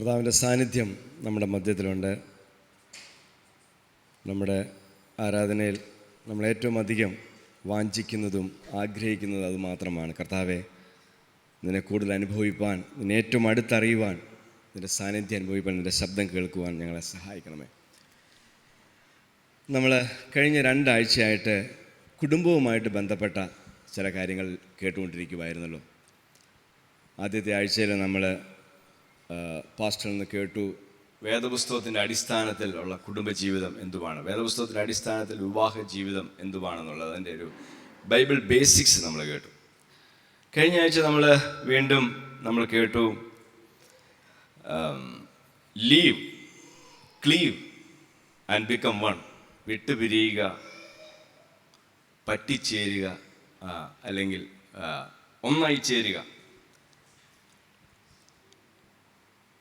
കർത്താവിൻ്റെ സാന്നിധ്യം നമ്മുടെ മധ്യത്തിലുണ്ട്. നമ്മുടെ ആരാധനയിൽ നമ്മൾ ഏറ്റവും അധികം വാഞ്ചിക്കുന്നതും ആഗ്രഹിക്കുന്നതും അത് മാത്രമാണ്. കർത്താവെ, നിന്നെ കൂടുതൽ അനുഭവിപ്പാൻ, നിന്നെ ഏറ്റവും അടുത്തറിയുവാൻ, നിൻ്റെ സാന്നിധ്യം അനുഭവിപ്പാൻ, നിൻ്റെ ശബ്ദം കേൾക്കുവാൻ ഞങ്ങളെ സഹായിക്കണമേ. നമ്മൾ കഴിഞ്ഞ 2 ആഴ്ചയായിട്ട് കുടുംബവുമായിട്ട് ബന്ധപ്പെട്ട ചില കാര്യങ്ങൾ കേട്ടുകൊണ്ടിരിക്കുമായിരുന്നല്ലോ. ആദ്യത്തെ ആഴ്ചയിൽ നമ്മൾ പാസ്റ്ററിൽ നിന്ന് കേട്ടു വേദപുസ്തകത്തിൻ്റെ അടിസ്ഥാനത്തിൽ ഉള്ള കുടുംബജീവിതം എന്തുവാണ്, വേദപുസ്തകത്തിൻ്റെ അടിസ്ഥാനത്തിൽ വിവാഹ ജീവിതം എന്തുവാണെന്നുള്ളത്, അതിൻ്റെ ഒരു ബൈബിൾ ബേസിക്സ് നമ്മൾ കേട്ടു. കഴിഞ്ഞ ആഴ്ച നമ്മൾ കേട്ടു leave, cleave and become one, വിട്ടുപിരിയുക, പറ്റിച്ചേരുക, അല്ലെങ്കിൽ ഒന്നായി ചേരുക.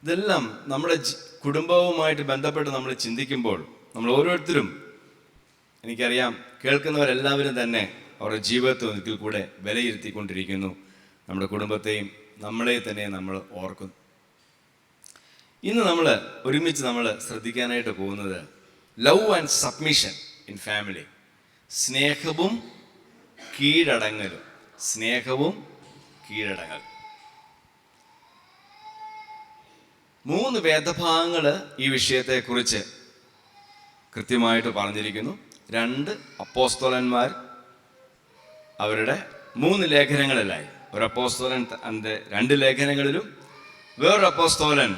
ഇതെല്ലാം നമ്മുടെ കുടുംബവുമായിട്ട് ബന്ധപ്പെട്ട് നമ്മൾ ചിന്തിക്കുമ്പോൾ നമ്മൾ ഓരോരുത്തരും, എനിക്കറിയാം കേൾക്കുന്നവരെല്ലാവരും തന്നെ അവരുടെ ജീവിതത്തിൽ ഒരിക്കൽ കൂടെ വിലയിരുത്തിക്കൊണ്ടിരിക്കുന്നു. നമ്മുടെ കുടുംബത്തെയും നമ്മളെ തന്നെ നമ്മൾ ഓർക്കുന്നു. ഇന്ന് നമ്മൾ ഒരുമിച്ച് ശ്രദ്ധിക്കാനായിട്ട് പോകുന്നത് love and submission in family, സ്നേഹവും കീഴടങ്ങലും. സ്നേഹവും കീഴടങ്ങൽ. 3 വേദഭാഗങ്ങൾ ഈ വിഷയത്തെക്കുറിച്ച് കൃത്യമായിട്ട് പറഞ്ഞിരിക്കുന്നു. 2 അപ്പോസ്തലന്മാർ അവരുടെ 3 ലേഖനങ്ങളിലായി, ഒരു അപ്പോസ്തലൻ തൻ്റെ 2 ലേഖനങ്ങളിലും വേറൊരു അപ്പോസ്തലൻ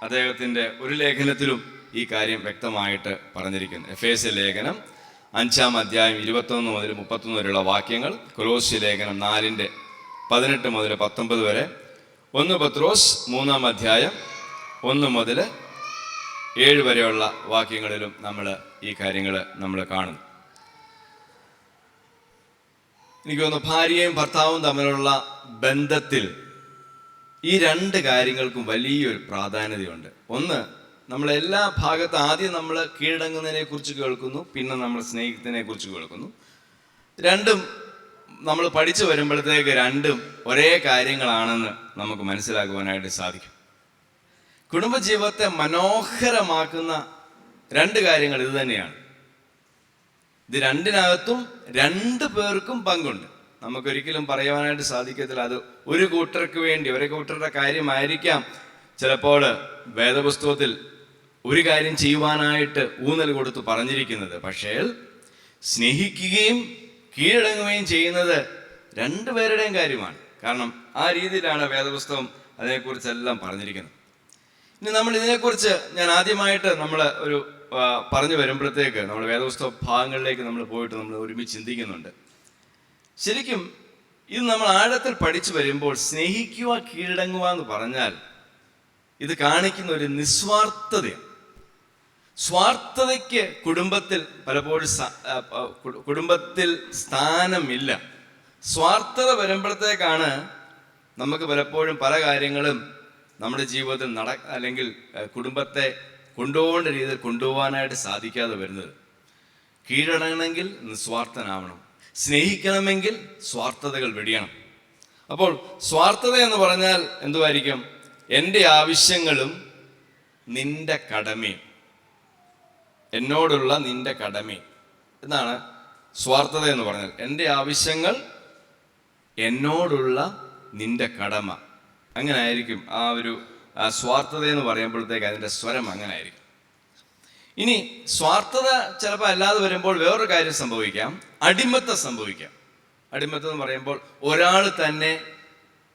അദ്ദേഹത്തിൻ്റെ ഒരു ലേഖനത്തിലും ഈ കാര്യം വ്യക്തമായിട്ട് പറഞ്ഞിരിക്കുന്നു. എഫേസ്യ ലേഖനം 5-ാം അധ്യായം 21 മുതൽ 31 വരെയുള്ള വാക്യങ്ങൾ, കൊലോസ്യ ലേഖനം 4-18 മുതൽ 19 വരെ, 1 പത്രോസ് 3-ാം അധ്യായം 1 മുതൽ 7 വരെയുള്ള വാക്യങ്ങളിലും നമ്മൾ ഈ കാര്യങ്ങൾ കാണുന്നു. എനിക്ക് തോന്നുന്നു ഭാര്യയും ഭർത്താവും തമ്മിലുള്ള ബന്ധത്തിൽ ഈ 2 കാര്യങ്ങൾക്കും വലിയൊരു പ്രാധാന്യതയുണ്ട്. ഒന്ന്, നമ്മളെല്ലാ ഭാഗത്തും ആദ്യം നമ്മൾ കീഴടങ്ങുന്നതിനെ കുറിച്ച് കേൾക്കുന്നു, പിന്നെ നമ്മൾ സ്നേഹിക്കുന്നതിനെ കുറിച്ച് കേൾക്കുന്നു. 2ഉം നമ്മൾ പഠിച്ചു വരുമ്പോഴത്തേക്ക് 2ഉം ഒരേ കാര്യങ്ങളാണെന്ന് നമുക്ക് മനസ്സിലാക്കുവാനായിട്ട് സാധിക്കും. കുടുംബജീവിതത്തെ മനോഹരമാക്കുന്ന 2 കാര്യങ്ങൾ ഇത് തന്നെയാണ്. ഇത് 2-നകത്തും 2 പേർക്കും പങ്കുണ്ട്. നമുക്കൊരിക്കലും പറയുവാനായിട്ട് സാധിക്കത്തില്ല അത് ഒരു കൂട്ടർക്ക് വേണ്ടി, ഒരു കൂട്ടരുടെ കാര്യമായിരിക്കാം ചിലപ്പോൾ വേദപുസ്തകത്തിൽ ഒരു കാര്യം ചെയ്യുവാനായിട്ട് ഊന്നൽ കൊടുത്ത് പറഞ്ഞിരിക്കുന്നത്. പക്ഷേ സ്നേഹിക്കുകയും കീഴടങ്ങുകയും ചെയ്യുന്നത് 2 പേരുടെയും കാര്യമാണ്. കാരണം ആ രീതിയിലാണ് വേദപുസ്തകം അതിനെക്കുറിച്ചെല്ലാം പറഞ്ഞിരിക്കുന്നത്. ഇനി നമ്മൾ ഇതിനെക്കുറിച്ച് ഞാൻ ആദ്യമായിട്ട് ഒരു പറഞ്ഞു വരുമ്പോഴത്തേക്ക് നമ്മൾ വേദപുസ്തക ഭാഗങ്ങളിലേക്ക് പോയിട്ട് നമ്മൾ ഒരുമിച്ച് ചിന്തിക്കുന്നുണ്ട്. ശരിക്കും ഇത് നമ്മൾ ആഴത്തിൽ പഠിച്ചു വരുമ്പോൾ സ്നേഹിക്കുക, കീഴടങ്ങുക എന്ന് പറഞ്ഞാൽ ഇത് കാണിക്കുന്ന ഒരു നിസ്വാർത്ഥതയാണ്. സ്വാർത്ഥതയ്ക്ക് കുടുംബത്തിൽ പലപ്പോഴും കുടുംബത്തിൽ സ്ഥാനമില്ല. സ്വാർത്ഥത വരുമ്പോഴത്തേക്കാണ് നമുക്ക് പലപ്പോഴും പല കാര്യങ്ങളും നമ്മുടെ ജീവിതത്തിൽ അല്ലെങ്കിൽ കുടുംബത്തെ കൊണ്ടുപോകേണ്ട രീതിയിൽ കൊണ്ടുപോകാനായിട്ട് സാധിക്കാതെ വരുന്നത്. കീഴടങ്ങണമെങ്കിൽ നിസ്വാർത്ഥനാവണം, സ്നേഹിക്കണമെങ്കിൽ സ്വാർത്ഥതകൾ വെടിയണം. അപ്പോൾ സ്വാർത്ഥത എന്ന് പറഞ്ഞാൽ എന്തുവായിരിക്കും? എൻ്റെ ആവശ്യങ്ങളും നിന്റെ കടമയും, എന്നോടുള്ള നിന്റെ കടമയും എന്നാണ് സ്വാർത്ഥത എന്ന് പറഞ്ഞാൽ. എൻ്റെ ആവശ്യങ്ങൾ, എന്നോടുള്ള നിന്റെ കടമ. അങ്ങനെ ആയിരിക്കും ആ സ്വാർത്ഥത എന്ന് പറയുമ്പോഴത്തേക്ക് അതിൻ്റെ സ്വരം അങ്ങനെ ആയിരിക്കും. ഇനി സ്വാർത്ഥത ചിലപ്പോൾ അല്ലാതെ വരുമ്പോൾ വേറൊരു കാര്യം സംഭവിക്കാം, അടിമത്തം സംഭവിക്കാം. അടിമത്തം എന്ന് പറയുമ്പോൾ ഒരാൾ തന്നെ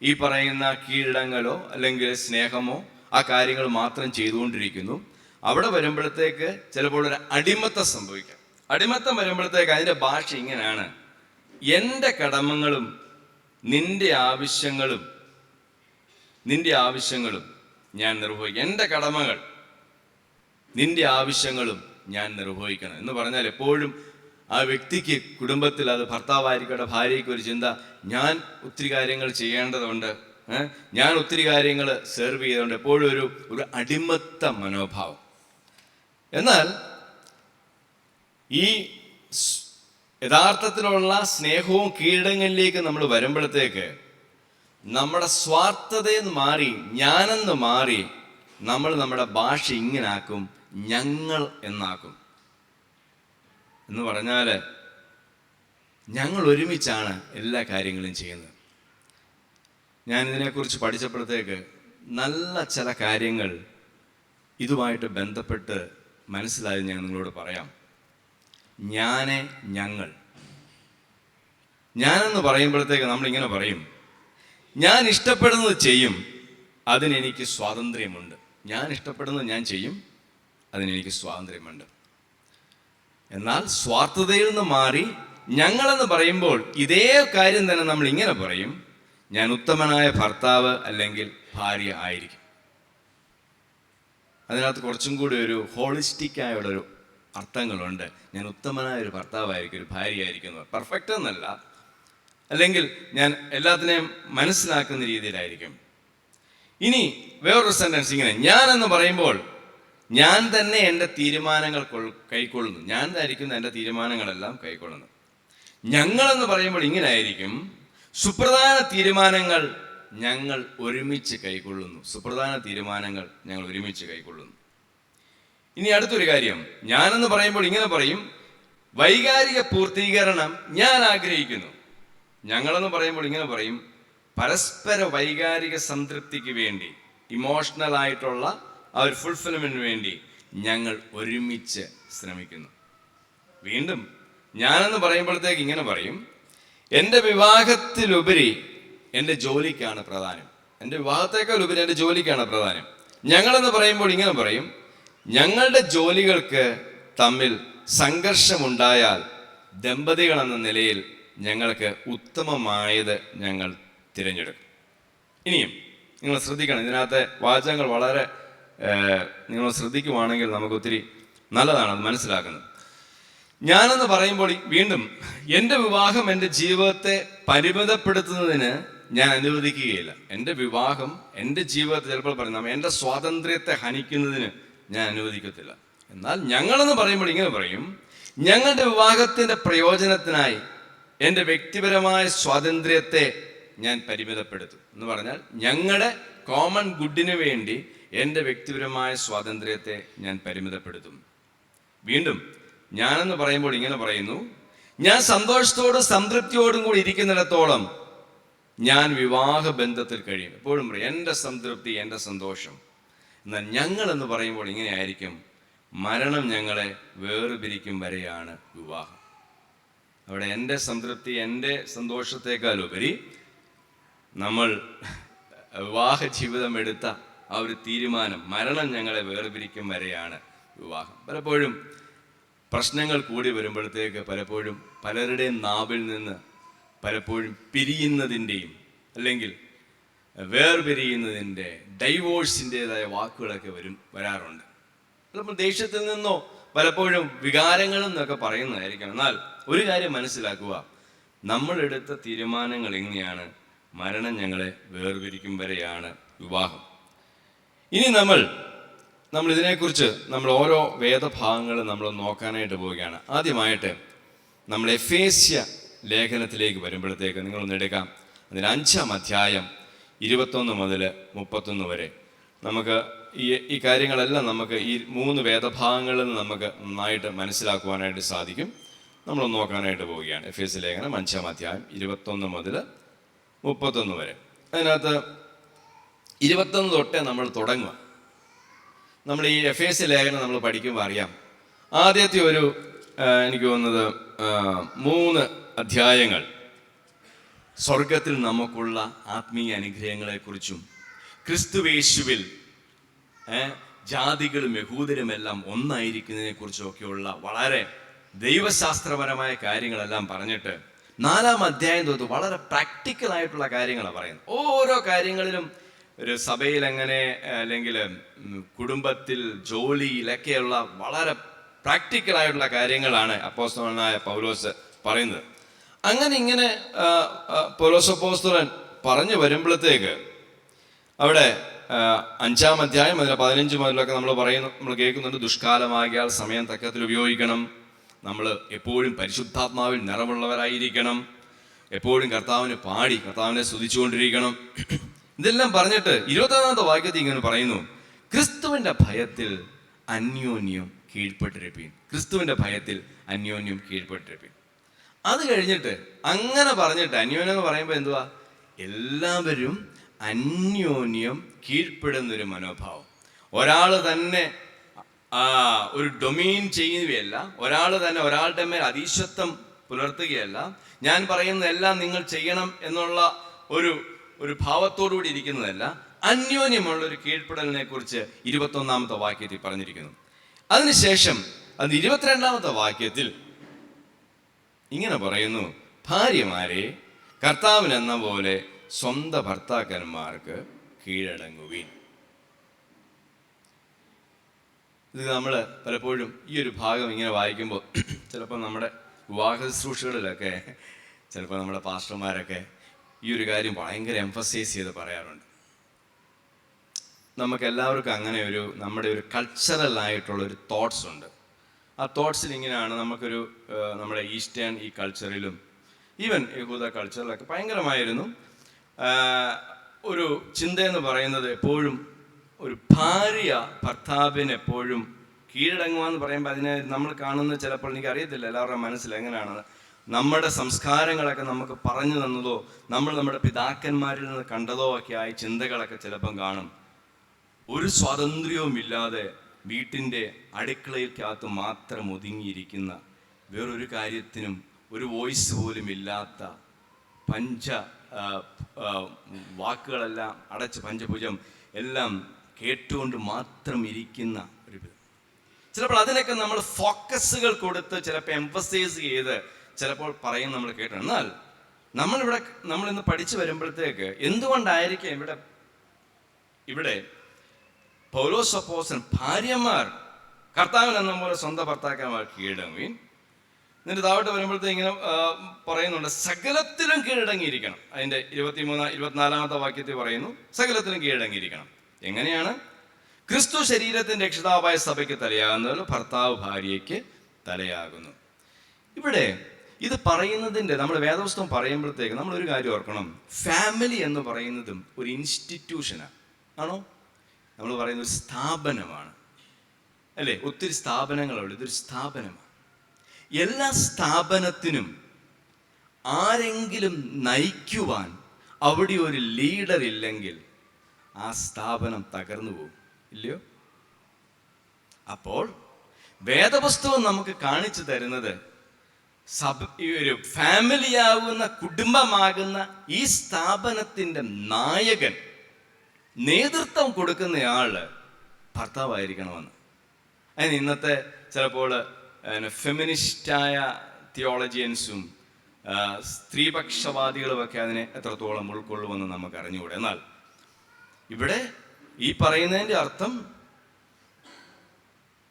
ഈ പറയുന്ന കീഴടങ്ങലോ അല്ലെങ്കിൽ സ്നേഹമോ ആ കാര്യങ്ങൾ മാത്രം ചെയ്തുകൊണ്ടിരിക്കുന്നു. അവിടെ വരുമ്പോഴത്തേക്ക് ചിലപ്പോൾ ഒരു അടിമത്തം സംഭവിക്കാം. അടിമത്തം വരുമ്പോഴത്തേക്ക് അതിൻ്റെ ഭാഷ ഇങ്ങനെയാണ്: എൻ്റെ കടമകളും നിന്റെ ആവശ്യങ്ങളും ഞാൻ നിർവഹിക്കും. എൻ്റെ കടമകൾ, നിന്റെ ആവശ്യങ്ങളും ഞാൻ നിർവഹിക്കണം എന്ന് പറഞ്ഞാൽ എപ്പോഴും ആ വ്യക്തിക്ക് കുടുംബത്തിൽ, അത് ഭർത്താവായിരിക്കട്ടെ ഭാര്യയ്ക്ക് ഒരു ചിന്ത, ഞാൻ ഒത്തിരി കാര്യങ്ങൾ ചെയ്യേണ്ടതുണ്ട്, ഞാൻ ഒത്തിരി കാര്യങ്ങൾ സെർവ് ചെയ്തുകൊണ്ട് എപ്പോഴും ഒരു അടിമത്ത മനോഭാവം. എന്നാൽ ഈ യഥാർത്ഥത്തിലുള്ള സ്നേഹവും കീഴടങ്ങലിലേക്ക് നമ്മൾ വരുമ്പോഴത്തേക്ക് നമ്മുടെ സ്വാർത്ഥതയെന്ന് മാറി, ഞാനെന്ന് മാറി, നമ്മൾ നമ്മുടെ ഭാഷ ഇങ്ങനാക്കും, ഞങ്ങൾ എന്നാക്കും. എന്ന് പറഞ്ഞാൽ ഞങ്ങൾ ഒരുമിച്ചാണ് എല്ലാ കാര്യങ്ങളും ചെയ്യുന്നത്. ഞാനിതിനെക്കുറിച്ച് പഠിച്ചപ്പോഴത്തേക്ക് നല്ല ചില കാര്യങ്ങൾ ഇതുമായിട്ട് ബന്ധപ്പെട്ട് മനസ്സിലായത് ഞാൻ നിങ്ങളോട് പറയാം. ഞങ്ങൾ ഞാനെന്ന് പറയുമ്പോഴത്തേക്ക് നമ്മളിങ്ങനെ പറയും, ഞാൻ ഇഷ്ടപ്പെടുന്നത് ചെയ്യും, അതിനെനിക്ക് സ്വാതന്ത്ര്യമുണ്ട്. ഞാൻ ഇഷ്ടപ്പെടുന്നത് ഞാൻ ചെയ്യും, അതിനെനിക്ക് സ്വാതന്ത്ര്യമുണ്ട്. എന്നാൽ സ്വാർത്ഥതയിൽ നിന്ന് മാറി ഞങ്ങളെന്ന് പറയുമ്പോൾ ഇതേ കാര്യം തന്നെ നമ്മൾ ഇങ്ങനെ പറയും, ഞാൻ ഉത്തമനായ ഭർത്താവ് അല്ലെങ്കിൽ ഭാര്യ ആയിരിക്കും. അതിനകത്ത് കുറച്ചും കൂടി ഒരു ഹോളിസ്റ്റിക് ആയുള്ളൊരു അർത്ഥങ്ങളുണ്ട്. ഞാൻ ഉത്തമനായ ഒരു ഭർത്താവായിരിക്കും, ഒരു ഭാര്യ ആയിരിക്കും. പെർഫെക്റ്റ് എന്നല്ല, അല്ലെങ്കിൽ ഞാൻ എല്ലാത്തിനെയും മനസ്സിലാക്കുന്ന രീതിയിലായിരിക്കും. ഇനി വേറൊരു സെന്റൻസ് ഇങ്ങനെ, ഞാൻ എന്ന് പറയുമ്പോൾ ഞാൻ തന്നെ എൻ്റെ തീരുമാനങ്ങൾ കൈക്കൊള്ളുന്നു. ഞാൻ ധരിക്കുന്ന എൻ്റെ തീരുമാനങ്ങളെല്ലാം കൈക്കൊള്ളുന്നു. ഞങ്ങളെന്ന് പറയുമ്പോൾ ഇങ്ങനെ ആയിരിക്കും, സുപ്രധാന തീരുമാനങ്ങൾ ഞങ്ങൾ ഒരുമിച്ച് കൈക്കൊള്ളുന്നു. സുപ്രധാന തീരുമാനങ്ങൾ ഞങ്ങൾ ഒരുമിച്ച് കൈക്കൊള്ളുന്നു. ഇനി അടുത്തൊരു കാര്യം, ഞാനെന്ന് പറയുമ്പോൾ ഇങ്ങനെ പറയും, വൈകാരിക പൂർത്തീകരണം ഞാൻ ആഗ്രഹിക്കുന്നു. ഞങ്ങളെന്ന് പറയുമ്പോൾ ഇങ്ങനെ പറയും, പരസ്പര വൈകാരിക സംതൃപ്തിക്ക് വേണ്ടി, ഇമോഷണൽ ആയിട്ടുള്ള ആ ഒരു ഫുൾഫിൽമെന്റിന് വേണ്ടി ഞങ്ങൾ ഒരുമിച്ച് ശ്രമിക്കുന്നു. വീണ്ടും ഞാനെന്ന് പറയുമ്പോഴത്തേക്ക് ഇങ്ങനെ പറയും, എൻ്റെ വിവാഹത്തിലുപരി എൻ്റെ ജോലിക്കാണ് പ്രാധാന്യം. എൻ്റെ വിവാഹത്തേക്കാൾ ഉപരി എൻ്റെ ജോലിക്കാണ് പ്രാധാന്യം. ഞങ്ങളെന്ന് പറയുമ്പോൾ ഇങ്ങനെ പറയും, ഞങ്ങളുടെ ജോലികൾക്ക് തമ്മിൽ സംഘർഷമുണ്ടായാൽ ദമ്പതികൾ എന്ന നിലയിൽ ഞങ്ങൾക്ക് ഉത്തമമായത് ഞങ്ങൾ തിരഞ്ഞെടുക്കും. ഇനിയും നിങ്ങൾ ശ്രദ്ധിക്കണം, ഇതിനകത്തെ വാചകങ്ങൾ വളരെ നിങ്ങൾ ശ്രദ്ധിക്കുവാണെങ്കിൽ നമുക്ക് ഒത്തിരി നല്ലതാണ് അത് മനസ്സിലാക്കുന്നത്. ഞാനെന്ന് പറയുമ്പോൾ വീണ്ടും എൻ്റെ വിവാഹം എൻ്റെ ജീവിതത്തെ പരിമിതപ്പെടുത്തുന്നതിന് ഞാൻ അനുവദിക്കുകയില്ല. എൻ്റെ വിവാഹം എൻ്റെ ജീവിതത്തെ ചിലപ്പോൾ പറയുന്ന എൻ്റെ സ്വാതന്ത്ര്യത്തെ ഹനിക്കുന്നതിന് ഞാൻ അനുവദിക്കത്തില്ല. എന്നാൽ ഞങ്ങളെന്ന് പറയുമ്പോൾ ഇങ്ങനെ പറയും, ഞങ്ങളുടെ വിവാഹത്തിൻ്റെ പ്രയോജനത്തിനായി എൻ്റെ വ്യക്തിപരമായ സ്വാതന്ത്ര്യത്തെ ഞാൻ പരിമിതപ്പെടുത്തും. എന്ന് പറഞ്ഞാൽ ഞങ്ങളുടെ കോമൺ ഗുഡിന് വേണ്ടി എൻ്റെ വ്യക്തിപരമായ സ്വാതന്ത്ര്യത്തെ ഞാൻ പരിമിതപ്പെടുത്തും. വീണ്ടും ഞാനെന്ന് പറയുമ്പോൾ ഇങ്ങനെ പറയുന്നു, ഞാൻ സന്തോഷത്തോടും സംതൃപ്തിയോടും കൂടി ഇരിക്കുന്നിടത്തോളം ഞാൻ വിവാഹ ബന്ധത്തിൽ കഴിയും. എപ്പോഴും പറയും എൻ്റെ സംതൃപ്തി, എൻ്റെ സന്തോഷം. എന്നാൽ ഞങ്ങളെന്ന് പറയുമ്പോൾ ഇങ്ങനെ ആയിരിക്കും, മരണം ഞങ്ങളെ വേർപിരിക്കും വരെയാണ് വിവാഹം. അവിടെ എൻ്റെ സംതൃപ്തി, എൻ്റെ സന്തോഷത്തേക്കാൾ ഉപരി നമ്മൾ വിവാഹ ജീവിതം എടുത്ത ആ ഒരു തീരുമാനം, മരണം ഞങ്ങളെ വേർപിരിക്കും വരെയാണ് വിവാഹം. പലപ്പോഴും പ്രശ്നങ്ങൾ കൂടി വരുമ്പോഴത്തേക്ക് പലപ്പോഴും പലരുടെയും നാവിൽ നിന്ന് പലപ്പോഴും പിരിയുന്നതിൻ്റെയും അല്ലെങ്കിൽ വേർപിരിയുന്നതിൻ്റെ, ഡൈവോഴ്സിൻ്റെതായ വാക്കുകളൊക്കെ വരാറുണ്ട്. ചിലപ്പോൾ ദേഷ്യത്തിൽ നിന്നോ പലപ്പോഴും വികാരങ്ങളും എന്നൊക്കെ പറയുന്നതായിരിക്കും. എന്നാൽ ഒരു കാര്യം മനസ്സിലാക്കുക, നമ്മളെടുത്ത തീരുമാനങ്ങൾ എങ്ങനെയാണ്, മരണം ഞങ്ങളെ വേർപിരിക്കും വരെയാണ് വിവാഹം. ഇനി നമ്മൾ ഇതിനെക്കുറിച്ച് നമ്മൾ ഓരോ വേദഭാഗങ്ങളും നമ്മൾ നോക്കാനായിട്ട് പോവുകയാണ്. ആദ്യമായിട്ട് നമ്മൾ എഫേസ്യ ലേഖനത്തിലേക്ക് വരുമ്പോഴത്തേക്ക് നിങ്ങളൊന്ന് എടുക്കാം. അതിന് 5-ാം അധ്യായം 21 മുതൽ 31 വരെ നമുക്ക് ഈ കാര്യങ്ങളെല്ലാം നമുക്ക് ഈ 3 വേദഭാഗങ്ങളിൽ നിന്ന് നമുക്ക് നന്നായിട്ട് മനസ്സിലാക്കുവാനായിട്ട് സാധിക്കും. നമ്മൾ നോക്കാനായിട്ട് പോവുകയാണ്. എഫേസ്യ ലേഖനം 5-ാം അധ്യായം 21 മുതൽ 31 വരെ. അതിനകത്ത് 21 തൊട്ടേ നമ്മൾ തുടങ്ങുക. നമ്മൾ ഈ എഫേസ്യ ലേഖനം നമ്മൾ പഠിക്കുമ്പോൾ അറിയാം, ആദ്യത്തെ ഒരു എനിക്ക് തോന്നുന്നത് 3 അധ്യായങ്ങൾ സ്വർഗത്തിൽ നമുക്കുള്ള ആത്മീയ അനുഗ്രഹങ്ങളെക്കുറിച്ചും ക്രിസ്തുവേശുവിൽ ജാതികളും യഹൂദരുമെല്ലാം ഒന്നായിരിക്കുന്നതിനെ കുറിച്ചൊക്കെയുള്ള വളരെ ദൈവശാസ്ത്രപരമായ കാര്യങ്ങളെല്ലാം പറഞ്ഞിട്ട് 4-ാം അധ്യായം തൊട്ട് വളരെ പ്രാക്ടിക്കൽ ആയിട്ടുള്ള കാര്യങ്ങളാണ് പറയുന്നത്. ഓരോ കാര്യങ്ങളിലും ഒരു സഭയിൽ എങ്ങനെ, അല്ലെങ്കിൽ കുടുംബത്തിൽ, ജോലിയിലൊക്കെയുള്ള വളരെ പ്രാക്ടിക്കൽ ആയിട്ടുള്ള കാര്യങ്ങളാണ് അപ്പോസ്തലനായ പൗലോസ് പറയുന്നത്. ഇങ്ങനെ പൗലോസ് അപ്പോസ്തലൻ പറഞ്ഞു വരുമ്പോഴത്തേക്ക് അവിടെ 5-ാം അധ്യായം അതിൽ 15 മുതലൊക്കെ നമ്മൾ കേൾക്കുന്നുണ്ട്, ദുഷ്കാലമാകിയാൽ സമയം തക്കത്തിൽ ഉപയോഗിക്കണം, നമ്മൾ എപ്പോഴും പരിശുദ്ധാത്മാവിൽ നിറവുള്ളവരായിരിക്കണം, എപ്പോഴും കർത്താവിനെ സ്തുതിച്ചുകൊണ്ടിരിക്കണം. ഇതെല്ലാം പറഞ്ഞിട്ട് 21-ാമത്തെ വാക്യത്തിൽ ഇങ്ങനെ പറയുന്നു, ക്രിസ്തുവിൻ്റെ ഭയത്തിൽ അന്യോന്യം കീഴ്പ്പെട്ടിരിപ്പീൻ. ക്രിസ്തുവിൻ്റെ ഭയത്തിൽ അന്യോന്യം കീഴ്പ്പെട്ടിരിപ്പീൻ. അത് കഴിഞ്ഞിട്ട് അങ്ങനെ പറഞ്ഞിട്ട് അന്യോന്യം എന്ന് പറയുമ്പോൾ എന്തുവാ? എല്ലാവരും അന്യോന്യം കീഴ്പ്പെടുന്നൊരു മനോഭാവം. ഒരാൾ തന്നെ ഒരു ഡൊമൈൻ ചെയ്യുകയല്ല, ഒരാൾ തന്നെ ഒരാളുടെ മേൽ അധീശത്വം പുലർത്തുകയല്ല, ഞാൻ പറയുന്നതെല്ലാം നിങ്ങൾ ചെയ്യണം എന്നുള്ള ഒരു ഭാവത്തോടുകൂടി ഇരിക്കുന്നതല്ല, അന്യോന്യമുള്ള ഒരു കീഴ്പ്പെടലിനെ കുറിച്ച് 21-ാമത്തെ വാക്യത്തിൽ പറഞ്ഞിരിക്കുന്നു. അതിനുശേഷം അത് 22-ാമത്തെ വാക്യത്തിൽ ഇങ്ങനെ പറയുന്നു, ഭാര്യമാരെ കർത്താവിനെന്ന പോലെ സ്വന്തം ഭർത്താക്കന്മാർക്ക് കീഴടങ്ങുവീൻ. ഇത് നമ്മൾ പലപ്പോഴും ഈ ഒരു ഭാഗം ഇങ്ങനെ വായിക്കുമ്പോൾ ചിലപ്പോൾ നമ്മുടെ വിവാഹ ശുശ്രൂഷകളിലൊക്കെ ചിലപ്പോൾ നമ്മുടെ പാസ്റ്റർമാരൊക്കെ ഈ ഒരു കാര്യം ഭയങ്കര എംഫസൈസ് ചെയ്ത് പറയാറുണ്ട്. നമുക്ക് എല്ലാവർക്കും അങ്ങനെ നമ്മുടെ ഒരു കൾച്ചറലായിട്ടുള്ളൊരു തോട്ട്സ് ഉണ്ട്. ആ തോട്ട്സിൽ ഇങ്ങനെയാണ്, നമുക്കൊരു നമ്മുടെ ഈസ്റ്റേൺ ഈ കൾച്ചറിലും ഈവൻ യഹൂദ കൾച്ചറിലൊക്കെ ഭയങ്കരമായിരുന്നു ഒരു ചിന്തയെന്ന് പറയുന്നത് എപ്പോഴും ഒരു ഭാര്യ ഭർത്താവിന് എപ്പോഴും കീഴടങ്ങുകയെന്ന് പറയുമ്പോൾ അതിനെ നമ്മൾ കാണുന്നത് ചിലപ്പോൾ എനിക്കറിയത്തില്ല എല്ലാവരുടെ മനസ്സിൽ എങ്ങനെയാണെന്ന്. നമ്മുടെ സംസ്കാരങ്ങളൊക്കെ നമുക്ക് പറഞ്ഞു തന്നതോ നമ്മുടെ പിതാക്കന്മാരിൽ നിന്ന് കണ്ടതോ ഒക്കെ ആയ ചിന്തകളൊക്കെ ചിലപ്പം കാണും. ഒരു സ്വാതന്ത്ര്യവുമില്ലാതെ വീട്ടിൻ്റെ അടുക്കളയ്ക്കകത്ത് മാത്രം ഒതുങ്ങിയിരിക്കുന്ന, വേറൊരു കാര്യത്തിനും ഒരു വോയിസ് പോലും ഇല്ലാത്ത, വാക്കുകളെല്ലാം അടച്ച് പഞ്ചഭുജം എല്ലാം കേട്ടുകൊണ്ട് മാത്രം ഇരിക്കുന്ന ഒരു ചിലപ്പോൾ അതിനൊക്കെ നമ്മൾ ഫോക്കസുകൾ കൊടുത്ത് ചിലപ്പോൾ എംഫസൈസ് ചെയ്ത് ചിലപ്പോൾ പറയും നമ്മൾ കേട്ടു. എന്നാൽ നമ്മളിന്ന് പഠിച്ചു വരുമ്പോഴത്തേക്ക് എന്തുകൊണ്ടായിരിക്കും ഇവിടെ പൗലോസ് അപ്പോസ്തലൻ ഭാര്യമാർ കർത്താവിനെന്ന പോലെ സ്വന്തം ഭർത്താക്കന്മാർ കീഴടങ്ങുവീൻ. എന്നിട്ട് താഴോട്ട് വരുമ്പോഴത്തേക്ക് ഇങ്ങനെ പറയുന്നുണ്ട്, സകലത്തിലും കീഴടങ്ങിയിരിക്കണം. അതിൻ്റെ 24-ാമത്തെ വാക്യത്തിൽ പറയുന്നു, സകലത്തിലും കീഴടങ്ങിയിരിക്കണം. എങ്ങനെയാണ്? ക്രിസ്തു ശരീരത്തിൻ്റെ രക്ഷിതാവായ സഭയ്ക്ക് തലയാകുന്നത് ഭർത്താവ് ഭാര്യയ്ക്ക് തലയാകുന്നു. ഇവിടെ ഇത് പറയുന്നതിൻ്റെ നമ്മൾ വേദപുസ്തകം പറയുമ്പോഴത്തേക്ക് നമ്മൾ ഒരു കാര്യം ഓർക്കണം, ഫാമിലി എന്ന് പറയുന്നതും ഒരു ഇൻസ്റ്റിറ്റ്യൂഷനാണ്. ആണോ? നമ്മൾ പറയുന്ന ഒരു സ്ഥാപനമാണ്, അല്ലേ? ഒത്തിരി സ്ഥാപനങ്ങളുണ്ട്, ഇതൊരു സ്ഥാപനമാണ്. എല്ലാ സ്ഥാപനത്തിനും ആരെങ്കിലും നയിക്കുവാൻ അവിടെ ഒരു ലീഡർ ഇല്ലെങ്കിൽ ആ സ്ഥാപനം തകർന്നു പോകും, ഇല്ലയോ? അപ്പോൾ വേദപുസ്തകം നമുക്ക് കാണിച്ചു തരുന്നത് ഒരു ഫാമിലിയാവുന്ന, കുടുംബമാകുന്ന ഈ സ്ഥാപനത്തിൻ്റെ നായകൻ, നേതൃത്വം കൊടുക്കുന്നയാള് ഭർത്താവായിരിക്കണമെന്ന്. അതിന് ഇന്നത്തെ ചിലപ്പോൾ ഫെമിനിസ്റ്റായ തിയോളജിയൻസും സ്ത്രീപക്ഷവാദികളുമൊക്കെ അതിനെ എത്രത്തോളം ഉൾക്കൊള്ളുമെന്ന് നമുക്ക് അറിഞ്ഞുകൂടെ. എന്നാൽ ഇവിടെ ഈ പറയുന്നതിൻ്റെ അർത്ഥം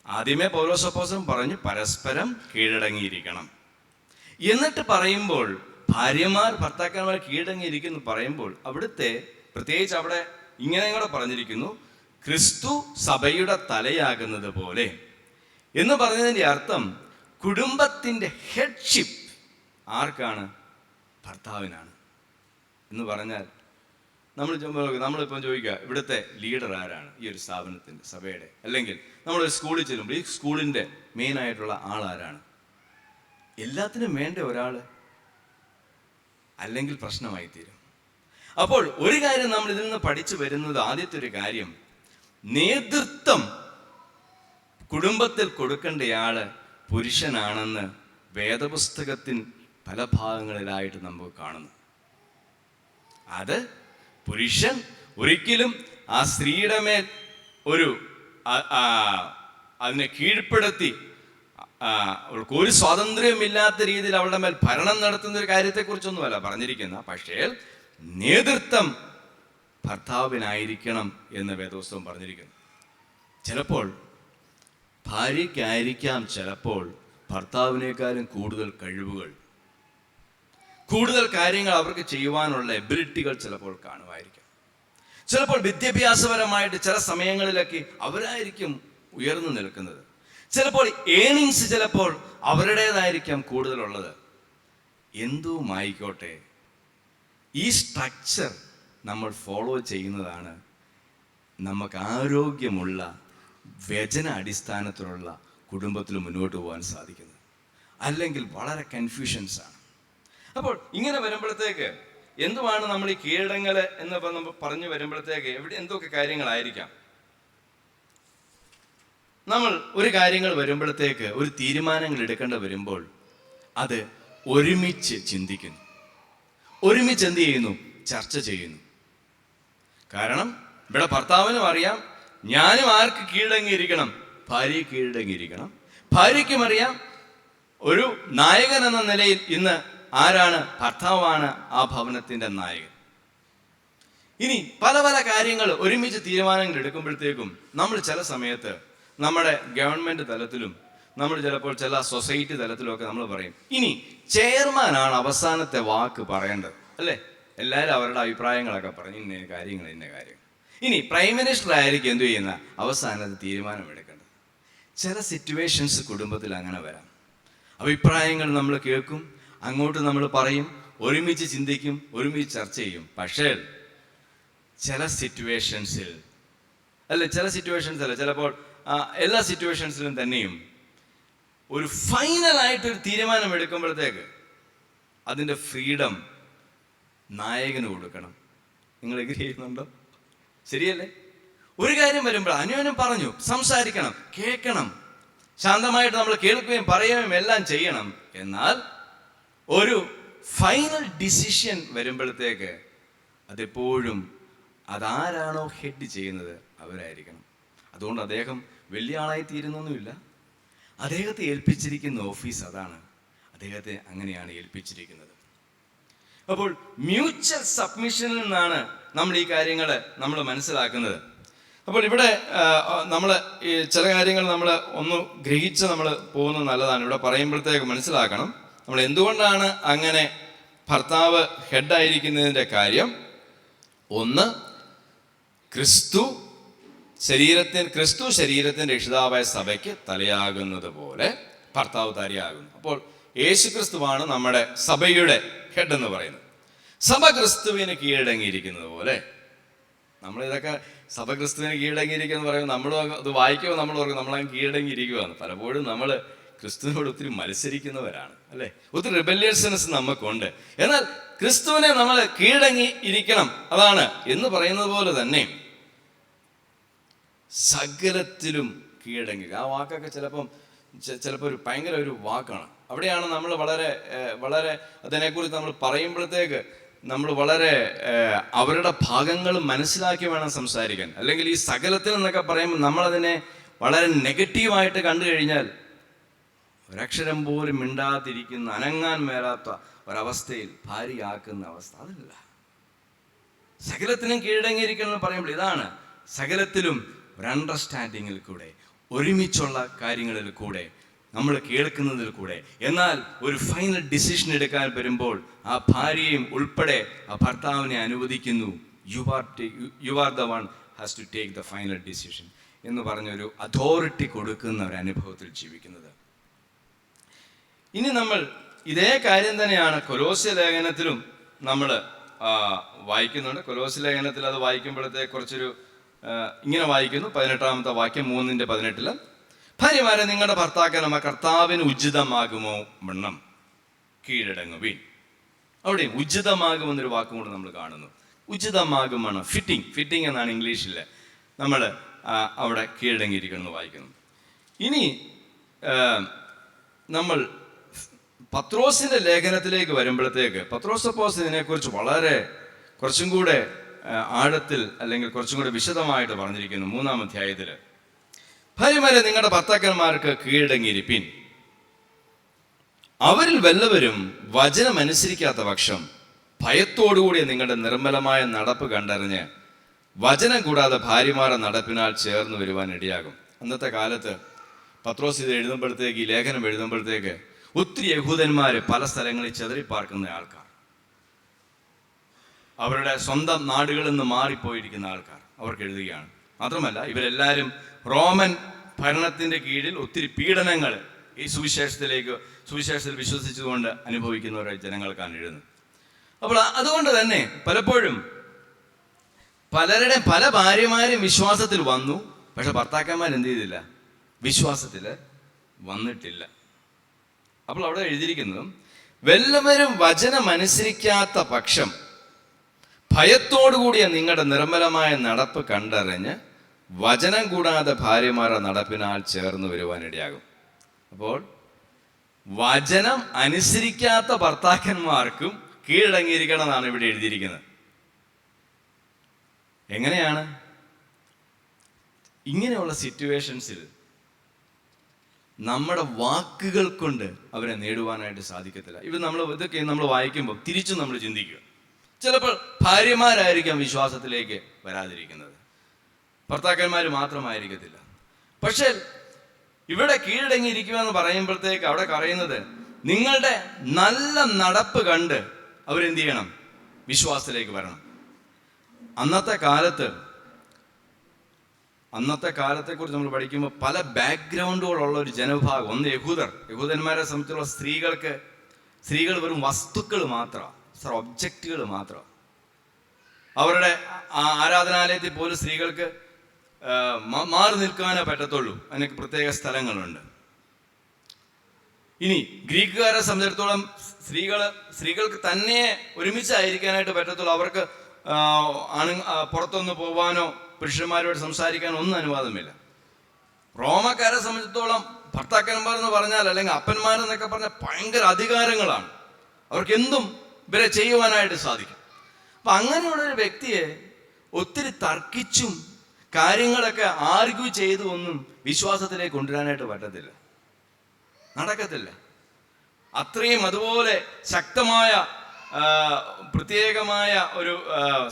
ആദ്യമേ പൗലോസ് അപ്പോസ്തലൻ പറഞ്ഞു പരസ്പരം കീഴടങ്ങിയിരിക്കണം. എന്നിട്ട് പറയുമ്പോൾ ഭാര്യമാർ ഭർത്താക്കന്മാർ കീഴടങ്ങിയിരിക്കുന്നു പറയുമ്പോൾ അവിടുത്തെ പ്രത്യേകിച്ച് അവിടെ ഇങ്ങനെ കൂടെ പറഞ്ഞിരിക്കുന്നു, ക്രിസ്തു സഭയുടെ തലയാകുന്നത് പോലെ എന്ന് പറഞ്ഞതിൻ്റെ അർത്ഥം കുടുംബത്തിൻ്റെ ഹെഡ്ഷിപ്പ് ആർക്കാണ്? ഭർത്താവിനാണ് എന്ന് പറഞ്ഞാൽ നമ്മളിപ്പം ചോദിക്കുക, ഇവിടുത്തെ ലീഡർ ആരാണ് ഈ ഒരു സ്ഥാപനത്തിൻ്റെ, സഭയുടെ? അല്ലെങ്കിൽ നമ്മളൊരു സ്കൂളിൽ ചെല്ലുമ്പോൾ ഈ സ്കൂളിൻ്റെ മെയിനായിട്ടുള്ള ആളാരാണ്? എല്ലാത്തിനും വേണ്ട ഒരാൾ, അല്ലെങ്കിൽ പ്രശ്നമായി തീരും. അപ്പോൾ ഒരു കാര്യം നമ്മൾ ഇതിൽ നിന്ന് പഠിച്ചു വരുന്നത്, ആദ്യത്തെ ഒരു കാര്യം, നേതൃത്വം കുടുംബത്തിൽ കൊടുക്കേണ്ടയാള് പുരുഷനാണെന്ന് വേദപുസ്തകത്തിൽ പല ഭാഗങ്ങളിലായിട്ട് നമുക്ക് കാണുന്നു. അത് പുരുഷൻ ഒരിക്കലും ആ സ്ത്രീയുടെ മേൽ അതിനെ കീഴ്പ്പെടുത്തി അവൾക്ക് ഒരു സ്വാതന്ത്ര്യമില്ലാത്ത രീതിയിൽ അവളുടെ മേൽ ഭരണം നടത്തുന്ന ഒരു കാര്യത്തെക്കുറിച്ചൊന്നുമല്ല പറഞ്ഞിരിക്കുന്ന. പക്ഷേ നേതൃത്വം ഭർത്താവിനായിരിക്കണം എന്ന് വേദപുസ്തകം പറഞ്ഞിരിക്കുന്നു. ചിലപ്പോൾ ഭാര്യയ്ക്കായിരിക്കാം ചിലപ്പോൾ ഭർത്താവിനേക്കാളും കൂടുതൽ കഴിവുകൾ, കൂടുതൽ കാര്യങ്ങൾ അവർക്ക് ചെയ്യുവാനുള്ള എബിലിറ്റികൾ ചിലപ്പോൾ കാണുമായിരിക്കും. ചിലപ്പോൾ വിദ്യാഭ്യാസപരമായിട്ട് ചില സമയങ്ങളിലൊക്കെ അവരായിരിക്കും ഉയർന്നു നിൽക്കുന്നത്. ചിലപ്പോൾ ഏണിങ്സ് ചിലപ്പോൾ അവരുടേതായിരിക്കാം കൂടുതലുള്ളത്. എന്തുമായിക്കോട്ടെ, ഈ സ്ട്രക്ചർ നമ്മൾ ഫോളോ ചെയ്യുന്നതാണ് നമുക്ക് ആരോഗ്യമുള്ള വ്യജന അടിസ്ഥാനത്തിലുള്ള കുടുംബത്തിൽ മുന്നോട്ട് പോകാൻ സാധിക്കുന്നത്. അല്ലെങ്കിൽ വളരെ കൺഫ്യൂഷൻസാണ്. അപ്പോൾ ഇങ്ങനെ വരുമ്പോഴത്തേക്ക് എന്തുവാണ് നമ്മൾ ഈ കീഴടങ്ങൽ എന്ന് പറഞ്ഞു വരുമ്പോഴത്തേക്ക് എന്തൊക്കെ കാര്യങ്ങളായിരിക്കാം? നമ്മൾ ഒരു കാര്യങ്ങൾ വരുമ്പോഴത്തേക്ക് ഒരു തീരുമാനങ്ങൾ എടുക്കേണ്ട വരുമ്പോൾ അത് ഒരുമിച്ച് ചിന്തിക്കുന്നു, ഒരുമിച്ച് എന്ത് ചെയ്യുന്നു? ചർച്ച ചെയ്യുന്നു. കാരണം ഇവിടെ ഭർത്താവിനും അറിയാം ഞാനും ആർക്ക് കീഴടങ്ങിയിരിക്കണം? ഭാര്യയെ കീഴടങ്ങിയിരിക്കണം. ഭാര്യയ്ക്കും അറിയാം ഒരു നായകൻ എന്ന നിലയിൽ ഇന്ന് ആരാണ്? ഭർത്താവാണ് ആ ഭവനത്തിന്റെ നായകൻ. ഇനി പല പല കാര്യങ്ങൾ ഒരുമിച്ച് തീരുമാനങ്ങൾ എടുക്കുമ്പോഴത്തേക്കും നമ്മൾ ചില സമയത്ത് നമ്മുടെ ഗവൺമെന്റ് തലത്തിലും നമ്മൾ ചിലപ്പോൾ ചില സൊസൈറ്റി തലത്തിലും ഒക്കെ നമ്മൾ പറയും ഇനി ചെയർമാനാണ് അവസാനത്തെ വാക്ക് പറയേണ്ടത്, അല്ലേ? എല്ലാവരും അവരുടെ അഭിപ്രായങ്ങളൊക്കെ പറഞ്ഞു ഇന്ന കാര്യങ്ങൾ. ഇനി പ്രൈം മിനിസ്റ്റർ ആയിരിക്കും എന്തു ചെയ്യുന്ന അവസാനത്തെ തീരുമാനമെടുക്കേണ്ടത്. ചില സിറ്റുവേഷൻസ് കുടുംബത്തിൽ അങ്ങനെ വരാം. അഭിപ്രായങ്ങൾ നമ്മൾ കേൾക്കും, അങ്ങോട്ട് നമ്മൾ പറയും, ഒരുമിച്ച് ചിന്തിക്കും, ഒരുമിച്ച് ചർച്ച ചെയ്യും. പക്ഷേ ചില സിറ്റുവേഷൻസിൽ ചിലപ്പോൾ എല്ലാ സിറ്റുവേഷൻസിലും തന്നെയും ഒരു ഫൈനലായിട്ടൊരു തീരുമാനം എടുക്കുമ്പോഴത്തേക്ക് അതിൻ്റെ ഫ്രീഡം നായകന് കൊടുക്കണം. നിങ്ങൾ എഗ്രി ചെയ്യുന്നുണ്ടോ? ശരിയല്ലേ? ഒരു കാര്യം വരുമ്പോൾ അനുവനും പറഞ്ഞു സംസാരിക്കണം, കേൾക്കണം, ശാന്തമായിട്ട് നമ്മൾ കേൾക്കുകയും പറയുകയും എല്ലാം ചെയ്യണം. എന്നാൽ ഒരു ഫൈനൽ ഡിസിഷൻ വരുമ്പോഴത്തേക്ക് അതെപ്പോഴും അതാരാണോ ഹെഡ് ചെയ്യുന്നത് അവരായിരിക്കണം. അതുകൊണ്ട് അദ്ദേഹം വലിയ ആളായി തീരുന്നൊന്നുമില്ല. അദ്ദേഹത്തെ ഏൽപ്പിച്ചിരിക്കുന്ന ഓഫീസ് അതാണ്. അദ്ദേഹത്തെ അങ്ങനെയാണ് ഏൽപ്പിച്ചിരിക്കുന്നത്. അപ്പോൾ മ്യൂച്വൽ സബ്മിഷനിൽ നിന്നാണ് നമ്മൾ ഈ കാര്യങ്ങൾ നമ്മൾ മനസ്സിലാക്കുന്നത്. അപ്പോൾ ഇവിടെ നമ്മൾ ഈ ചില കാര്യങ്ങൾ നമ്മൾ ഒന്ന് ഗ്രഹിച്ച് നമ്മൾ പോകുന്നത് നല്ലതാണ്. ഇവിടെ പറയുമ്പോഴത്തേക്ക് മനസ്സിലാക്കണം നമ്മൾ എന്തുകൊണ്ടാണ് അങ്ങനെ ഭർത്താവ് ഹെഡായിരിക്കുന്നതിൻ്റെ കാര്യം. ഒന്ന്, ക്രിസ്തു ശരീരത്തിൻ്റെ രക്ഷിതാവായ സഭയ്ക്ക് തലയാകുന്നത് പോലെ ഭർത്താവ് തലയാകുന്നു. അപ്പോൾ യേശു ക്രിസ്തുവാണ് നമ്മുടെ സഭയുടെ ഹെഡ് എന്ന് പറയുന്നത്. സഭ ക്രിസ്തുവിന് കീഴടങ്ങിയിരിക്കുന്നത് പോലെ നമ്മളിതൊക്കെ സഭ ക്രിസ്തുവിന് കീഴടങ്ങിയിരിക്കുക പറയുമ്പോൾ നമ്മൾ അത് വായിക്കുമ്പോൾ നമ്മൾ ഓർക്കും നമ്മളങ്ങ് കീഴടങ്ങിയിരിക്കുകയാണ്. പലപ്പോഴും നമ്മൾ ക്രിസ്തുവിനോട് ഒത്തിരി മത്സരിക്കുന്നവരാണ്, അല്ലേ? ഒത്തിരി റിബല്യസ്നെസ് നമുക്കുണ്ട്. എന്നാൽ ക്രിസ്തുവിനെ നമ്മൾ കീഴടങ്ങി ഇരിക്കണം, അതാണ് എന്ന് പറയുന്നത് പോലെ തന്നെ സകലത്തിലും കീഴടങ്ങുക. ആ വാക്കൊക്കെ ചിലപ്പോൾ ഒരു ഭയങ്കര ഒരു വാക്കാണ്. അവിടെയാണ് നമ്മൾ വളരെ അതിനെക്കുറിച്ച് നമ്മൾ പറയുമ്പോഴത്തേക്ക് നമ്മൾ വളരെ അവരുടെ ഭാഗങ്ങൾ മനസ്സിലാക്കി വേണം സംസാരിക്കാൻ. അല്ലെങ്കിൽ ഈ സകലത്തിൽ എന്നൊക്കെ പറയുമ്പോൾ നമ്മളതിനെ വളരെ നെഗറ്റീവായിട്ട് കണ്ടു കഴിഞ്ഞാൽ ഒരക്ഷരം പോലും മിണ്ടാതിരിക്കുന്ന, അനങ്ങാൻ മേലാത്ത ഒരവസ്ഥയിൽ ഭാര്യയാക്കുന്ന അവസ്ഥ അതല്ല. സകലത്തിനും കീഴടങ്ങിയിരിക്കണം എന്ന് പറയുമ്പോൾ ഇതാണ് സകലത്തിലും ഒരു അണ്ടർസ്റ്റാൻഡിങ്ങിൽ കൂടെ, ഒരുമിച്ചുള്ള കാര്യങ്ങളിൽ കൂടെ, നമ്മൾ കേൾക്കുന്നതിൽ കൂടെ. എന്നാൽ ഒരു ഫൈനൽ ഡിസിഷൻ എടുക്കാൻ വരുമ്പോൾ ആ ഭാര്യയും ഉൾപ്പെടെ ആ ഭർത്താവിനെ അനുവദിക്കുന്നു. You are the one has to take the final decision എന്ന് പറഞ്ഞൊരു അതോറിറ്റി കൊടുക്കുന്ന ഒരു അനുഭവത്തിൽ ജീവിക്കുന്നത്. ഇനി നമ്മൾ ഇതേ കാര്യം തന്നെയാണ് കൊലോസ്യ ലേഖനത്തിലും നമ്മൾ വായിക്കുന്നുണ്ട്. കൊലോസ്യ ലേഖനത്തിൽ അത് വായിക്കുമ്പോഴത്തെ കുറച്ചൊരു ഇങ്ങനെ വായിക്കുന്നു. 18-ാമത്തെ വാക്യം 3:18 ഭാര്യമാരെ നിങ്ങളുടെ ഭർത്താക്കന്മാർ കർത്താവിന് ഉചിതമാകുമോ വണ്ണം കീഴടങ്ങുവീൻ. അവിടെ ഉചിതമാകുമെന്നൊരു വാക്കും കൂടെ നമ്മൾ കാണുന്നു. ഉചിതമാകുമാണ് ഫിറ്റിംഗ് എന്നാണ് ഇംഗ്ലീഷിൽ നമ്മൾ അവിടെ കീഴടങ്ങിയിരിക്കുന്നത് വായിക്കുന്നു. ഇനി നമ്മൾ പത്രോസിന്റെ ലേഖനത്തിലേക്ക് വരുമ്പോഴത്തേക്ക് പത്രോസ് അപ്പോസ്തലൻ ഇതിനെക്കുറിച്ച് കുറച്ചും കൂടെ ആഴത്തിൽ അല്ലെങ്കിൽ കുറച്ചും കൂടെ വിശദമായിട്ട് പറഞ്ഞിരിക്കുന്നു. 3-ാം അധ്യായത്തിൽ ഭാര്യമാരെ നിങ്ങളുടെ ഭർത്താക്കന്മാർക്ക് കീഴടങ്ങിയിരിപ്പിൻ, അവരിൽ വല്ലവരും വചനം അനുസരിക്കാത്ത പക്ഷം ഭയത്തോടുകൂടി നിങ്ങളുടെ നിർമ്മലമായ നടപ്പ് കണ്ടറിഞ്ഞ് വചനം കൂടാതെ ഭാര്യമാരുടെ നടപ്പിനാൽ ചേർന്ന് വരുവാൻ ഇടയാകും. അന്നത്തെ കാലത്ത് പത്രോസ് ഇത് എഴുതുമ്പോഴത്തേക്ക്, ഈ ലേഖനം എഴുതുമ്പോഴത്തേക്ക് ഒത്തിരി യഹൂദന്മാർ പല സ്ഥലങ്ങളിൽ ചെതറിപ്പാർക്കുന്ന ആൾക്കാർ, അവരുടെ സ്വന്തം നാടുകളിൽ നിന്ന് മാറിപ്പോയിരിക്കുന്ന ആൾക്കാർ അവർക്ക് എഴുതുകയാണ്. മാത്രമല്ല ഇവരെല്ലാവരും റോമൻ ഭരണത്തിൻ്റെ കീഴിൽ ഒത്തിരി പീഡനങ്ങൾ ഈ സുവിശേഷത്തിൽ വിശ്വസിച്ചുകൊണ്ട് അനുഭവിക്കുന്ന ജനങ്ങൾക്കാണ് എഴുതുന്നത്. അപ്പോൾ അതുകൊണ്ട് തന്നെ പലപ്പോഴും പല ഭാര്യമാരും വിശ്വാസത്തിൽ വന്നു, പക്ഷെ ഭർത്താക്കന്മാർ എന്ത് ചെയ്തില്ല? വിശ്വാസത്തിൽ വന്നിട്ടില്ല. അപ്പോൾ അവിടെ എഴുതിയിരിക്കുന്നത്, വല്ലവരും വചനം അനുസരിക്കാത്ത പക്ഷം ഭയത്തോടുകൂടിയ നിങ്ങളുടെ നിർമ്മലമായ നടപ്പ് കണ്ടറിഞ്ഞ് വചനം കൂടാതെ ഭാര്യമാരുടെ നടപ്പിനാൽ ചേർന്ന് വരുവാനിടയാകും. അപ്പോൾ വചനം അനുസരിക്കാത്ത ഭർത്താക്കന്മാർക്കും കീഴടങ്ങിയിരിക്കണം എന്നാണ് ഇവിടെ എഴുതിയിരിക്കുന്നത്. എങ്ങനെയാണ്? ഇങ്ങനെയുള്ള സിറ്റുവേഷൻസിൽ നമ്മുടെ വാക്കുകൾ കൊണ്ട് അവരെ നേടുവാനായിട്ട് സാധിക്കത്തില്ല. ഇതൊക്കെ നമ്മൾ വായിക്കുമ്പോൾ തിരിച്ചും നമ്മൾ ചിന്തിക്കുക. ചിലപ്പോൾ ഭാര്യമാരായിരിക്കാം വിശ്വാസത്തിലേക്ക് വരാതിരിക്കുന്നത്, ഭർത്താക്കന്മാർ മാത്രമായിരിക്കത്തില്ല. പക്ഷേ ഇവിടെ കീഴടങ്ങിയിരിക്കുക എന്ന് പറയുമ്പോഴത്തേക്ക് അവിടെ പറയുന്നത്, നിങ്ങളുടെ നല്ല നടപ്പ് കണ്ട് അവരെന്ത് ചെയ്യണം? വിശ്വാസത്തിലേക്ക് വരണം. അന്നത്തെ കാലത്തെക്കുറിച്ച് നമ്മൾ പഠിക്കുമ്പോൾ പല ബാക്ക്ഗ്രൗണ്ടുകളുള്ള ഒരു ജനവിഭാഗം. ഒന്ന് യഹൂദന്മാരെ സംബന്ധിച്ചുള്ള സ്ത്രീകൾ വെറും വസ്തുക്കൾ മാത്രമാണ്, ഒബ്ജക്റ്റുകൾ മാത്രം. അവരുടെ ആരാധനാലയത്തിൽ പോലും സ്ത്രീകൾക്ക് മാറി നിൽക്കാനേ പറ്റത്തുള്ളൂ. അതിനൊക്കെ പ്രത്യേക സ്ഥലങ്ങളുണ്ട്. ഇനി ഗ്രീക്കുകാരെ സംബന്ധിച്ചിടത്തോളം സ്ത്രീകൾക്ക് തന്നെ ഒരുമിച്ചായിരിക്കാനായിട്ട് പറ്റത്തുള്ളൂ. അവർക്ക് പുറത്തൊന്ന് പോവാനോ പുരുഷന്മാരോട് സംസാരിക്കാനോ ഒന്നും അനുവാദമില്ല. റോമക്കാരെ സംബന്ധിച്ചിടത്തോളം ഭർത്താക്കന്മാർ എന്ന് പറഞ്ഞാൽ, അല്ലെങ്കിൽ അപ്പന്മാരെന്നൊക്കെ പറഞ്ഞാൽ ഭയങ്കര അധികാരങ്ങളാണ്. അവർക്ക് എന്തും ഇവരെ ചെയ്യുവാനായിട്ട് സാധിക്കും. അപ്പൊ അങ്ങനെയുള്ളൊരു വ്യക്തിയെ ഒത്തിരി തർക്കിച്ചും കാര്യങ്ങളൊക്കെ ആർഗ്യൂ ചെയ്തും ഒന്നും വിശ്വാസത്തിലേക്ക് കൊണ്ടുവരാനായിട്ട് പറ്റത്തില്ല, നടക്കത്തില്ല. അത്രയും അതുപോലെ ശക്തമായ പ്രത്യേകമായ ഒരു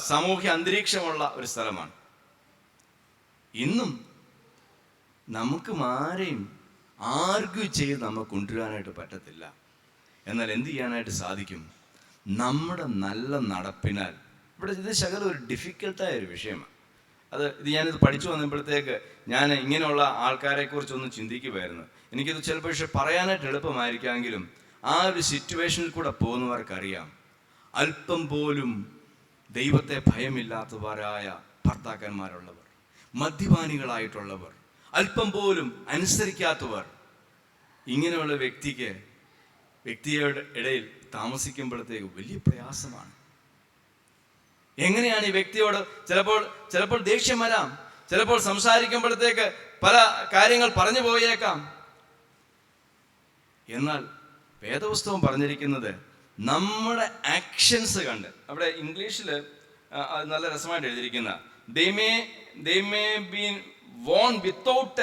സാമൂഹ്യ അന്തരീക്ഷമുള്ള ഒരു സ്ഥലമാണ്. ഇന്നും നമുക്ക് ആരെയും ആർഗ്യൂ ചെയ്ത് നമുക്ക് കൊണ്ടുവരാനായിട്ട് പറ്റത്തില്ല. എന്നാൽ എന്ത് ചെയ്യാനായിട്ട് സാധിക്കും? നമ്മുടെ നല്ല നടപ്പിനാൽ. ഇത് ശകലം ഒരു ഡിഫിക്കൽട്ടായ ഒരു വിഷയമാണ്. ഞാനിത് പഠിച്ചു വന്നപ്പോഴത്തേക്ക് ഞാൻ ഇങ്ങനെയുള്ള ആൾക്കാരെ കുറിച്ചൊന്ന് ചിന്തിക്കുമായിരുന്നു. എനിക്കിത് ചിലപ്പോൾ പക്ഷെ പറയാനായിട്ട് എളുപ്പമായിരിക്കാമെങ്കിലും ആ ഒരു സിറ്റുവേഷനിൽ കൂടെ പോകുന്നവർക്കറിയാം, അല്പം പോലും ദൈവത്തെ ഭയമില്ലാത്തവരായ ഭർത്താക്കന്മാരുള്ളവർ, മദ്യപാനികളായിട്ടുള്ളവർ, അല്പം പോലും അനുസരിക്കാത്തവർ, ഇങ്ങനെയുള്ള വ്യക്തിയുടെ ഇടയിൽ താമസിക്കുമ്പോഴത്തേക്ക് വലിയ പ്രയാസമാണ്. എങ്ങനെയാണ് ഈ വ്യക്തിയോട് ചിലപ്പോൾ ദേഷ്യം വരാം, ചിലപ്പോൾ സംസാരിക്കുമ്പോഴത്തേക്ക് പല കാര്യങ്ങൾ പറഞ്ഞു പോയേക്കാം. എന്നാൽ വേദപുസ്തകം പറഞ്ഞിരിക്കുന്നത് നമ്മുടെ ആക്ഷൻസ് കണ്ട്, അവിടെ ഇംഗ്ലീഷിൽ അത് നല്ല രസമായിട്ട് എഴുതിയിരിക്കുന്ന, they may be warned without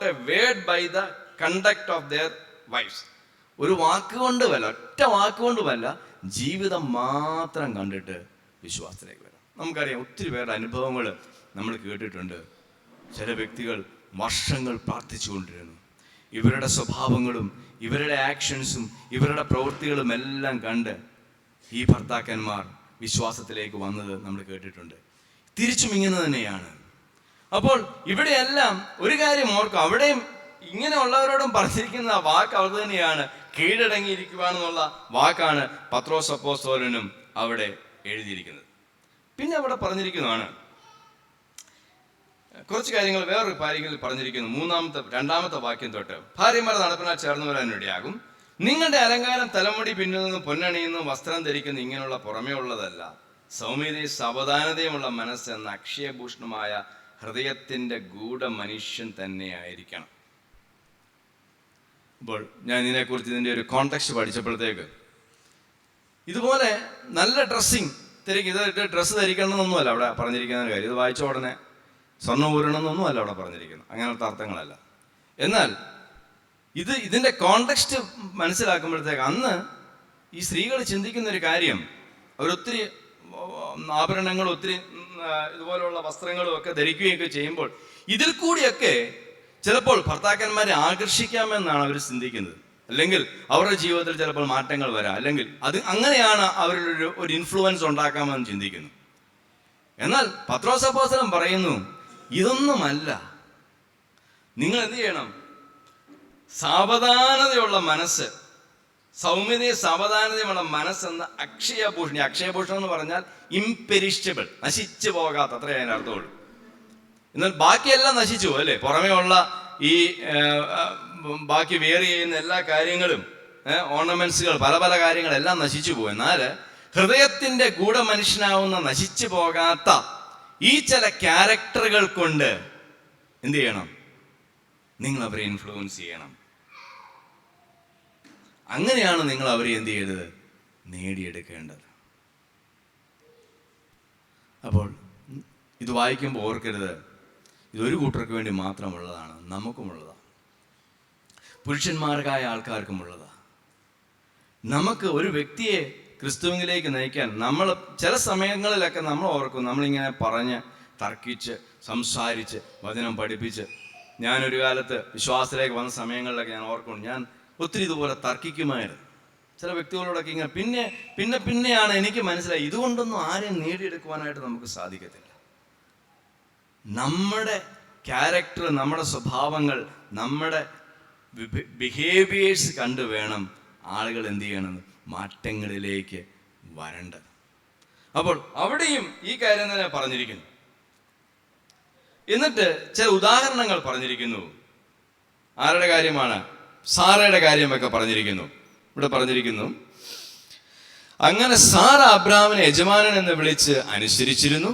a word by the conduct of their wives. ഒരു വാക്കുകൊണ്ടുമല്ല, ഒറ്റ വാക്കുകൊണ്ടുമല്ല, ജീവിതം മാത്രം കണ്ടിട്ട് വിശ്വാസത്തിലേക്ക് വരാം. നമുക്കറിയാം, ഒത്തിരി പേരുടെ അനുഭവങ്ങൾ നമ്മൾ കേട്ടിട്ടുണ്ട്. ചില വ്യക്തികൾ വർഷങ്ങൾ പ്രാർത്ഥിച്ചുകൊണ്ടിരുന്നു. ഇവരുടെ സ്വഭാവങ്ങളും ഇവരുടെ ആക്ഷൻസും ഇവരുടെ പ്രവൃത്തികളും എല്ലാം കണ്ട് ഈ ഭർത്താക്കന്മാർ വിശ്വാസത്തിലേക്ക് വന്നത് നമ്മൾ കേട്ടിട്ടുണ്ട്. തിരിച്ചും ഇങ്ങനെ തന്നെയാണ്. അപ്പോൾ ഇവിടെയെല്ലാം ഒരു കാര്യം ഓർക്കും, അവിടെയും ഇങ്ങനെയുള്ളവരോടും പറഞ്ഞിരിക്കുന്ന വാക്ക് അവർ തന്നെയാണ്, കീഴടങ്ങിയിരിക്കുവാനെന്നുള്ള വാക്കാണ് പത്രോസ് അപ്പോസ്തലനും അവിടെ എഴുതിയിരിക്കുന്നത്. പിന്നെ അവിടെ പറഞ്ഞിരിക്കുന്നതാണ് കുറച്ച് കാര്യങ്ങൾ, വേറൊരു കാര്യങ്ങളിൽ പറഞ്ഞിരിക്കുന്നു. രണ്ടാമത്തെ വാക്യം തൊട്ട്, ഭാര്യമാരുടെ നടപ്പിനാൽ ചേർന്ന് വരാനിടയാകും. നിങ്ങളുടെ അലങ്കാരം തലമുടി പിന്നുന്നതും പൊന്നണിയുന്നതും വസ്ത്രം ധരിക്കുന്ന ഇങ്ങനെയുള്ള പുറമേ ഉള്ളതല്ല, സൗമ്യതയും സാവധാനതയുമുള്ള മനസ്സ് എന്ന അക്ഷയഭൂഷണമായ ഹൃദയത്തിന്റെ ഗൂഢ മനുഷ്യൻ തന്നെ ആയിരിക്കണം. അപ്പോൾ ഞാൻ ഇതിനെക്കുറിച്ച് ഇതിൻ്റെ ഒരു കോണ്ടെക്സ്റ്റ് പഠിച്ചപ്പോഴത്തേക്ക്, ഇതുപോലെ നല്ല ഡ്രസ്സിങ് ഡ്രസ്സ് ധരിക്കണമെന്നൊന്നുമല്ല അവിടെ പറഞ്ഞിരിക്കുന്ന കാര്യം. ഇത് വായിച്ച ഉടനെ സ്വർണ്ണം ഊരണമെന്നൊന്നുമല്ല അവിടെ പറഞ്ഞിരിക്കുന്നത്, അങ്ങനത്തെ അർത്ഥങ്ങളല്ല. എന്നാൽ ഇതിൻ്റെ കോണ്ടെക്സ്റ്റ് മനസ്സിലാക്കുമ്പോഴത്തേക്ക് അന്ന് ഈ സ്ത്രീകൾ ചിന്തിക്കുന്ന ഒരു കാര്യം, അവരൊത്തിരി ആഭരണങ്ങളും ഒത്തിരി ഇതുപോലുള്ള വസ്ത്രങ്ങളും ഒക്കെ ധരിക്കുകയൊക്കെ ചെയ്യുമ്പോൾ ഇതിൽ കൂടിയൊക്കെ ചിലപ്പോൾ ഭർത്താക്കന്മാരെ ആകർഷിക്കാമെന്നാണ് അവർ ചിന്തിക്കുന്നത്. അല്ലെങ്കിൽ അവരുടെ ജീവിതത്തിൽ ചിലപ്പോൾ മാറ്റങ്ങൾ വരാം, അല്ലെങ്കിൽ അങ്ങനെയാണ് അവരുടെ ഒരു ഇൻഫ്ലുവൻസ് ഉണ്ടാക്കാമെന്ന് ചിന്തിക്കുന്നു. എന്നാൽ പത്രോസ് അപ്പോസ്തലൻ പറയുന്നു, ഇതൊന്നുമല്ല. നിങ്ങൾ എന്ത് ചെയ്യണം? സാവധാനതയുള്ള മനസ്സ്, സൗമ്യതയും സാവധാനതയുമുള്ള മനസ്സെന്ന അക്ഷയഭൂഷണി. അക്ഷയഭൂഷണം എന്ന് പറഞ്ഞാൽ ഇംപെരിഷബിൾ, നശിച്ചു പോകാത്ത, അത്രേ അതിൻ്റെ അർത്ഥമുള്ളൂ. എന്നാൽ ബാക്കിയെല്ലാം നശിച്ചു അല്ലേ, പുറമേ ഉള്ള ഈ ബാക്കി വേറി ചെയ്യുന്ന എല്ലാ കാര്യങ്ങളും, ഓർണമെന്റ്സുകൾ, പല പല കാര്യങ്ങളെല്ലാം നശിച്ചു പോകും. എന്നാൽ ഹൃദയത്തിന്റെ ഗൂഢമനുഷ്യനാവുന്ന നശിച്ചു പോകാത്ത ഈ ചില ക്യാരക്ടറുകൾ കൊണ്ട് എന്ത് ചെയ്യണം? നിങ്ങൾ അവരെ ഇൻഫ്ലുവൻസ് ചെയ്യണം. അങ്ങനെയാണ് നിങ്ങൾ അവരെ എന്ത് ചെയ്തത്? നേടിയെടുക്കേണ്ടത്. അപ്പോൾ ഇത് വായിക്കുമ്പോൾ ഓർക്കരുത്, ഇതൊരു കൂട്ടർക്ക് വേണ്ടി മാത്രമുള്ളതാണ്, നമുക്കുമുള്ളതാണ്, പുരുഷന്മാർക്കായ ആൾക്കാർക്കുമുള്ളതാണ്. നമുക്ക് ഒരു വ്യക്തിയെ ക്രിസ്തുവിലേക്ക് നയിക്കാൻ നമ്മൾ ചില സമയങ്ങളിലൊക്കെ നമ്മൾ ഓർക്കും, നമ്മളിങ്ങനെ പറഞ്ഞ് തർക്കിച്ച് സംസാരിച്ച് വചനം പഠിപ്പിച്ച്. ഞാനൊരു കാലത്ത് വിശ്വാസത്തിലേക്ക് വന്ന സമയങ്ങളിലൊക്കെ ഞാൻ ഓർക്കുന്നു, ഞാൻ ഒത്തിരി ഇതുപോലെ തർക്കിക്കുമായിരുന്നു ചില വ്യക്തികളോടൊക്കെ. ഇങ്ങനെ പിന്നെയാണ് എനിക്ക് മനസ്സിലായി, ഇതുകൊണ്ടൊന്നും ആരെയും നേടിയെടുക്കുവാനായിട്ട് നമുക്ക് സാധിക്കത്തില്ല. നമ്മുടെ ക്യാരക്ടർ, നമ്മുടെ സ്വഭാവങ്ങൾ, നമ്മുടെ ബിഹേവിയേഴ്സ് കണ്ടു വേണം ആളുകൾ എന്ത് ചെയ്യണമെന്ന് മാറ്റങ്ങളിലേക്ക് വരേണ്ടത്. അപ്പോൾ അവിടെയും ഈ കാര്യം തന്നെ പറഞ്ഞിരിക്കുന്നു. എന്നിട്ട് ചില ഉദാഹരണങ്ങൾ പറഞ്ഞിരിക്കുന്നു. ആരുടെ കാര്യമാണ്? സാറയുടെ കാര്യമൊക്കെ പറഞ്ഞിരിക്കുന്നു. ഇവിടെ പറഞ്ഞിരിക്കുന്നു, അങ്ങനെ സാറ അബ്രാമിനെ യജമാനൻ എന്ന് വിളിച്ച് അനുസരിച്ചിരുന്നു.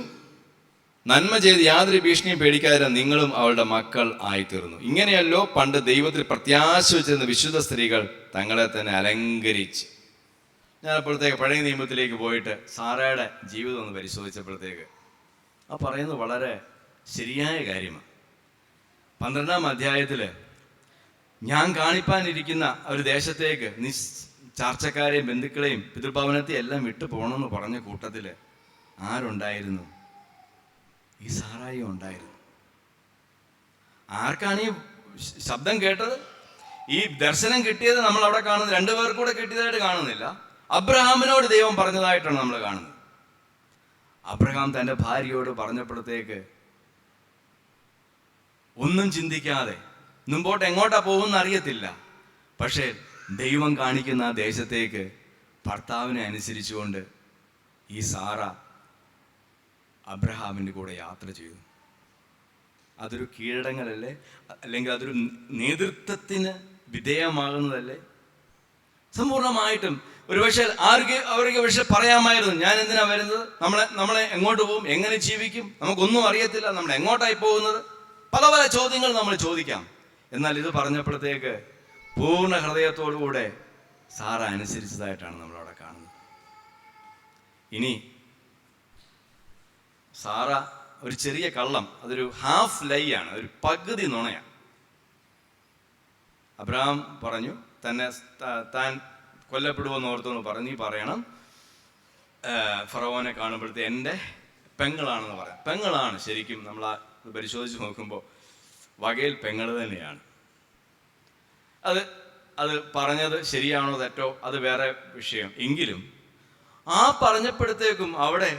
നന്മ ചെയ്ത് യാതൊരു ഭീഷണിയും പേടിക്കാതെ നിങ്ങളും അവളുടെ മക്കൾ ആയിത്തീർന്നു. ഇങ്ങനെയല്ലോ പണ്ട് ദൈവത്തിൽ പ്രത്യാശ വെച്ചിരുന്ന വിശുദ്ധ സ്ത്രീകൾ തങ്ങളെ തന്നെ അലങ്കരിച്ച്. ഞാൻ അപ്പോഴത്തേക്ക് പഴയ നിയമത്തിലേക്ക് പോയിട്ട് സാറയുടെ ജീവിതം ഒന്ന് പരിശോധിച്ചപ്പോഴത്തേക്ക് ആ പറയുന്നത് വളരെ ശരിയായ കാര്യമാണ്. 12-ാം അധ്യായത്തിൽ ഞാൻ കാണിപ്പാനിരിക്കുന്ന ഒരു ദേശത്തേക്ക് നീ ചാർച്ചക്കാരെയും ബന്ധുക്കളെയും പിതൃഭവനത്തെയും എല്ലാം വിട്ടു പോകണമെന്ന് പറഞ്ഞ കൂട്ടത്തിൽ ആരുണ്ടായിരുന്നു? ഈ സാറായി ഉണ്ടായിരുന്നു. ആർക്കാണ് ഈ ശബ്ദം കേട്ടത്? ഈ ദർശനം കിട്ടിയത് നമ്മൾ അവിടെ കാണുന്നത് 2 പേർക്ക് കൂടെ കിട്ടിയതായിട്ട് കാണുന്നില്ല. അബ്രഹാമിനോട് ദൈവം പറഞ്ഞതായിട്ടാണ് നമ്മൾ കാണുന്നത്. അബ്രഹാം തൻ്റെ ഭാര്യയോട് പറഞ്ഞപ്പോഴത്തേക്ക് ഒന്നും ചിന്തിക്കാതെ, മുമ്പോട്ട് എങ്ങോട്ടാ പോകുമെന്ന് അറിയത്തില്ല, പക്ഷേ ദൈവം കാണിക്കുന്ന ആ ദേശത്തേക്ക് ഭർത്താവിനെ അനുസരിച്ചുകൊണ്ട് ഈ സാറ അബ്രഹാമിൻ്റെ കൂടെ യാത്ര ചെയ്തു. അതൊരു കീഴടങ്ങലല്ലേ? അല്ലെങ്കിൽ അതൊരു നേതൃത്വത്തിന് വിധേയമാകുന്നതല്ലേ? സമ്പൂർണമായിട്ടും ഒരുപക്ഷെ അവർക്ക് പക്ഷെ പറയാമായിരുന്നു, ഞാൻ എന്തിനാ വരുന്നത്, നമ്മളെ എങ്ങോട്ട് പോകും, എങ്ങനെ ജീവിക്കും, നമുക്കൊന്നും അറിയത്തില്ല, നമ്മൾ എങ്ങോട്ടായി പോകുന്നത്, പല പല ചോദ്യങ്ങൾ നമ്മൾ ചോദിക്കാം. എന്നാൽ ഇത് പറഞ്ഞപ്പോഴത്തേക്ക് പൂർണ്ണ ഹൃദയത്തോടുകൂടെ സാറ അനുസരിച്ചതായിട്ടാണ് നമ്മളവിടെ കാണുന്നത്. ഇനി സാറ ഒരു ചെറിയ കള്ളം, അതൊരു ഹാഫ് ലൈ ആണ്, ഒരു പകുതി നുണയാണ്. അബ്രഹാം പറഞ്ഞു താൻ കൊല്ലപ്പെടുമെന്ന് ഓർത്തെന്ന് പറഞ്ഞു, നീ പറയണം ഫറവോനെ കാണുമ്പോഴത്തെ എൻ്റെ പെങ്ങളാണെന്ന് പറയാം. പെങ്ങളാണ് ശരിക്കും, നമ്മൾ പരിശോധിച്ച് നോക്കുമ്പോൾ വകയിൽ പെങ്ങൾ തന്നെയാണ്. അത് പറഞ്ഞത് ശരിയാണോ തെറ്റോ അത് വേറെ വിഷയം. എങ്കിലും ആ പറഞ്ഞപ്പോഴത്തേക്കും അവിടെ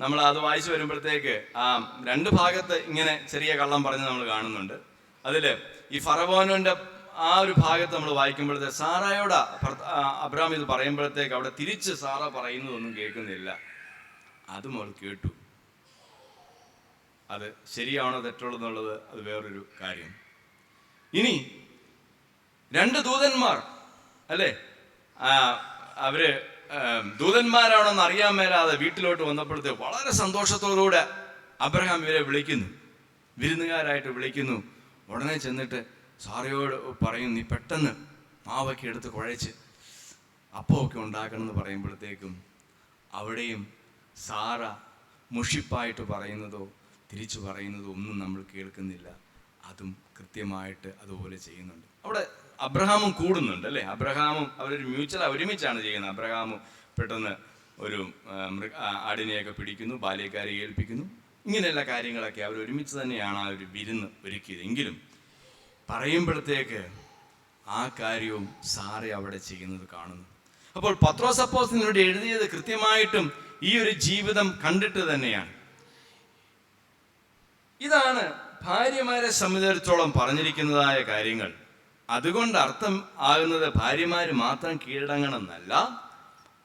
നമ്മൾ അത് വായിച്ചു വരുമ്പോഴത്തേക്ക് ആ 2 ഭാഗത്ത് ഇങ്ങനെ ചെറിയ കള്ളം പറഞ്ഞ് നമ്മൾ കാണുന്നുണ്ട്. അതിൽ ഈ ഫറവോനിൻ്റെ ആ ഒരു ഭാഗത്ത് നമ്മൾ വായിക്കുമ്പോഴത്തേക്ക് സാറായോട് അബ്രഹാം ഇത് പറയുമ്പോഴത്തേക്ക് അവിടെ തിരിച്ച് സാറ പറയുന്നതൊന്നും കേൾക്കുന്നില്ല. അതും അവൾ കേട്ടു. അത് ശരിയാണോ തെറ്റോ എന്നുള്ളത് അത് വേറൊരു കാര്യം. ഇനി 2 ദൂതന്മാർ അല്ലേ, അവര് ദൂതന്മാരാണെന്ന് അറിയാൻ മേലാതെ വീട്ടിലോട്ട് വന്നപ്പോഴത്തേക്ക് വളരെ സന്തോഷത്തോടുകൂടെ അബ്രഹാം ഇവരെ വിളിക്കുന്നു, വിരുന്നുകാരായിട്ട് വിളിക്കുന്നു. ഉടനെ ചെന്നിട്ട് സാറയോട് പറയും, നീ പെട്ടെന്ന് മാവൊക്കെ എടുത്ത് കുഴച്ച് അപ്പമൊക്കെ ഉണ്ടാക്കണമെന്ന് പറയുമ്പോഴത്തേക്കും അവിടെയും സാറ മുഷിപ്പായിട്ട് പറയുന്നതോ തിരിച്ചു പറയുന്നതോ ഒന്നും നമ്മൾ കേൾക്കുന്നില്ല. അതും കൃത്യമായിട്ട് അതുപോലെ ചെയ്യുന്നുണ്ട്. അവിടെ അബ്രഹാമും കൂടുന്നുണ്ട് അല്ലേ, അബ്രഹാമും അവരൊരു ഒരുമിച്ചാണ് ചെയ്യുന്നത്. അബ്രഹാമും പെട്ടെന്ന് ഒരു ആടിനെയൊക്കെ പിടിക്കുന്നു, ബാല്യക്കാരെ ഏൽപ്പിക്കുന്നു. ഇങ്ങനെയുള്ള കാര്യങ്ങളൊക്കെ അവർ ഒരുമിച്ച് തന്നെയാണ് ആ ഒരു വിരുന്ന് ഒരുക്കിയത്. എങ്കിലും പറയുമ്പോഴത്തേക്ക് ആ കാര്യവും സാറ അവിടെ ചെയ്യുന്നത് കാണുന്നു. അപ്പോൾ പത്രോസ് അപ്പോസ്തലനോട് എഴുതിയത് കൃത്യമായിട്ടും ഈ ഒരു ജീവിതം കണ്ടിട്ട് തന്നെയാണ്. ഇതാണ് ഭാര്യമാരെ സംബന്ധിച്ചിടത്തോളം പറഞ്ഞിരിക്കുന്നതായ കാര്യങ്ങൾ. അതുകൊണ്ട് അർത്ഥം ആകുന്നത് ഭാര്യമാര് മാത്രം കീഴടങ്ങണമെന്നല്ല,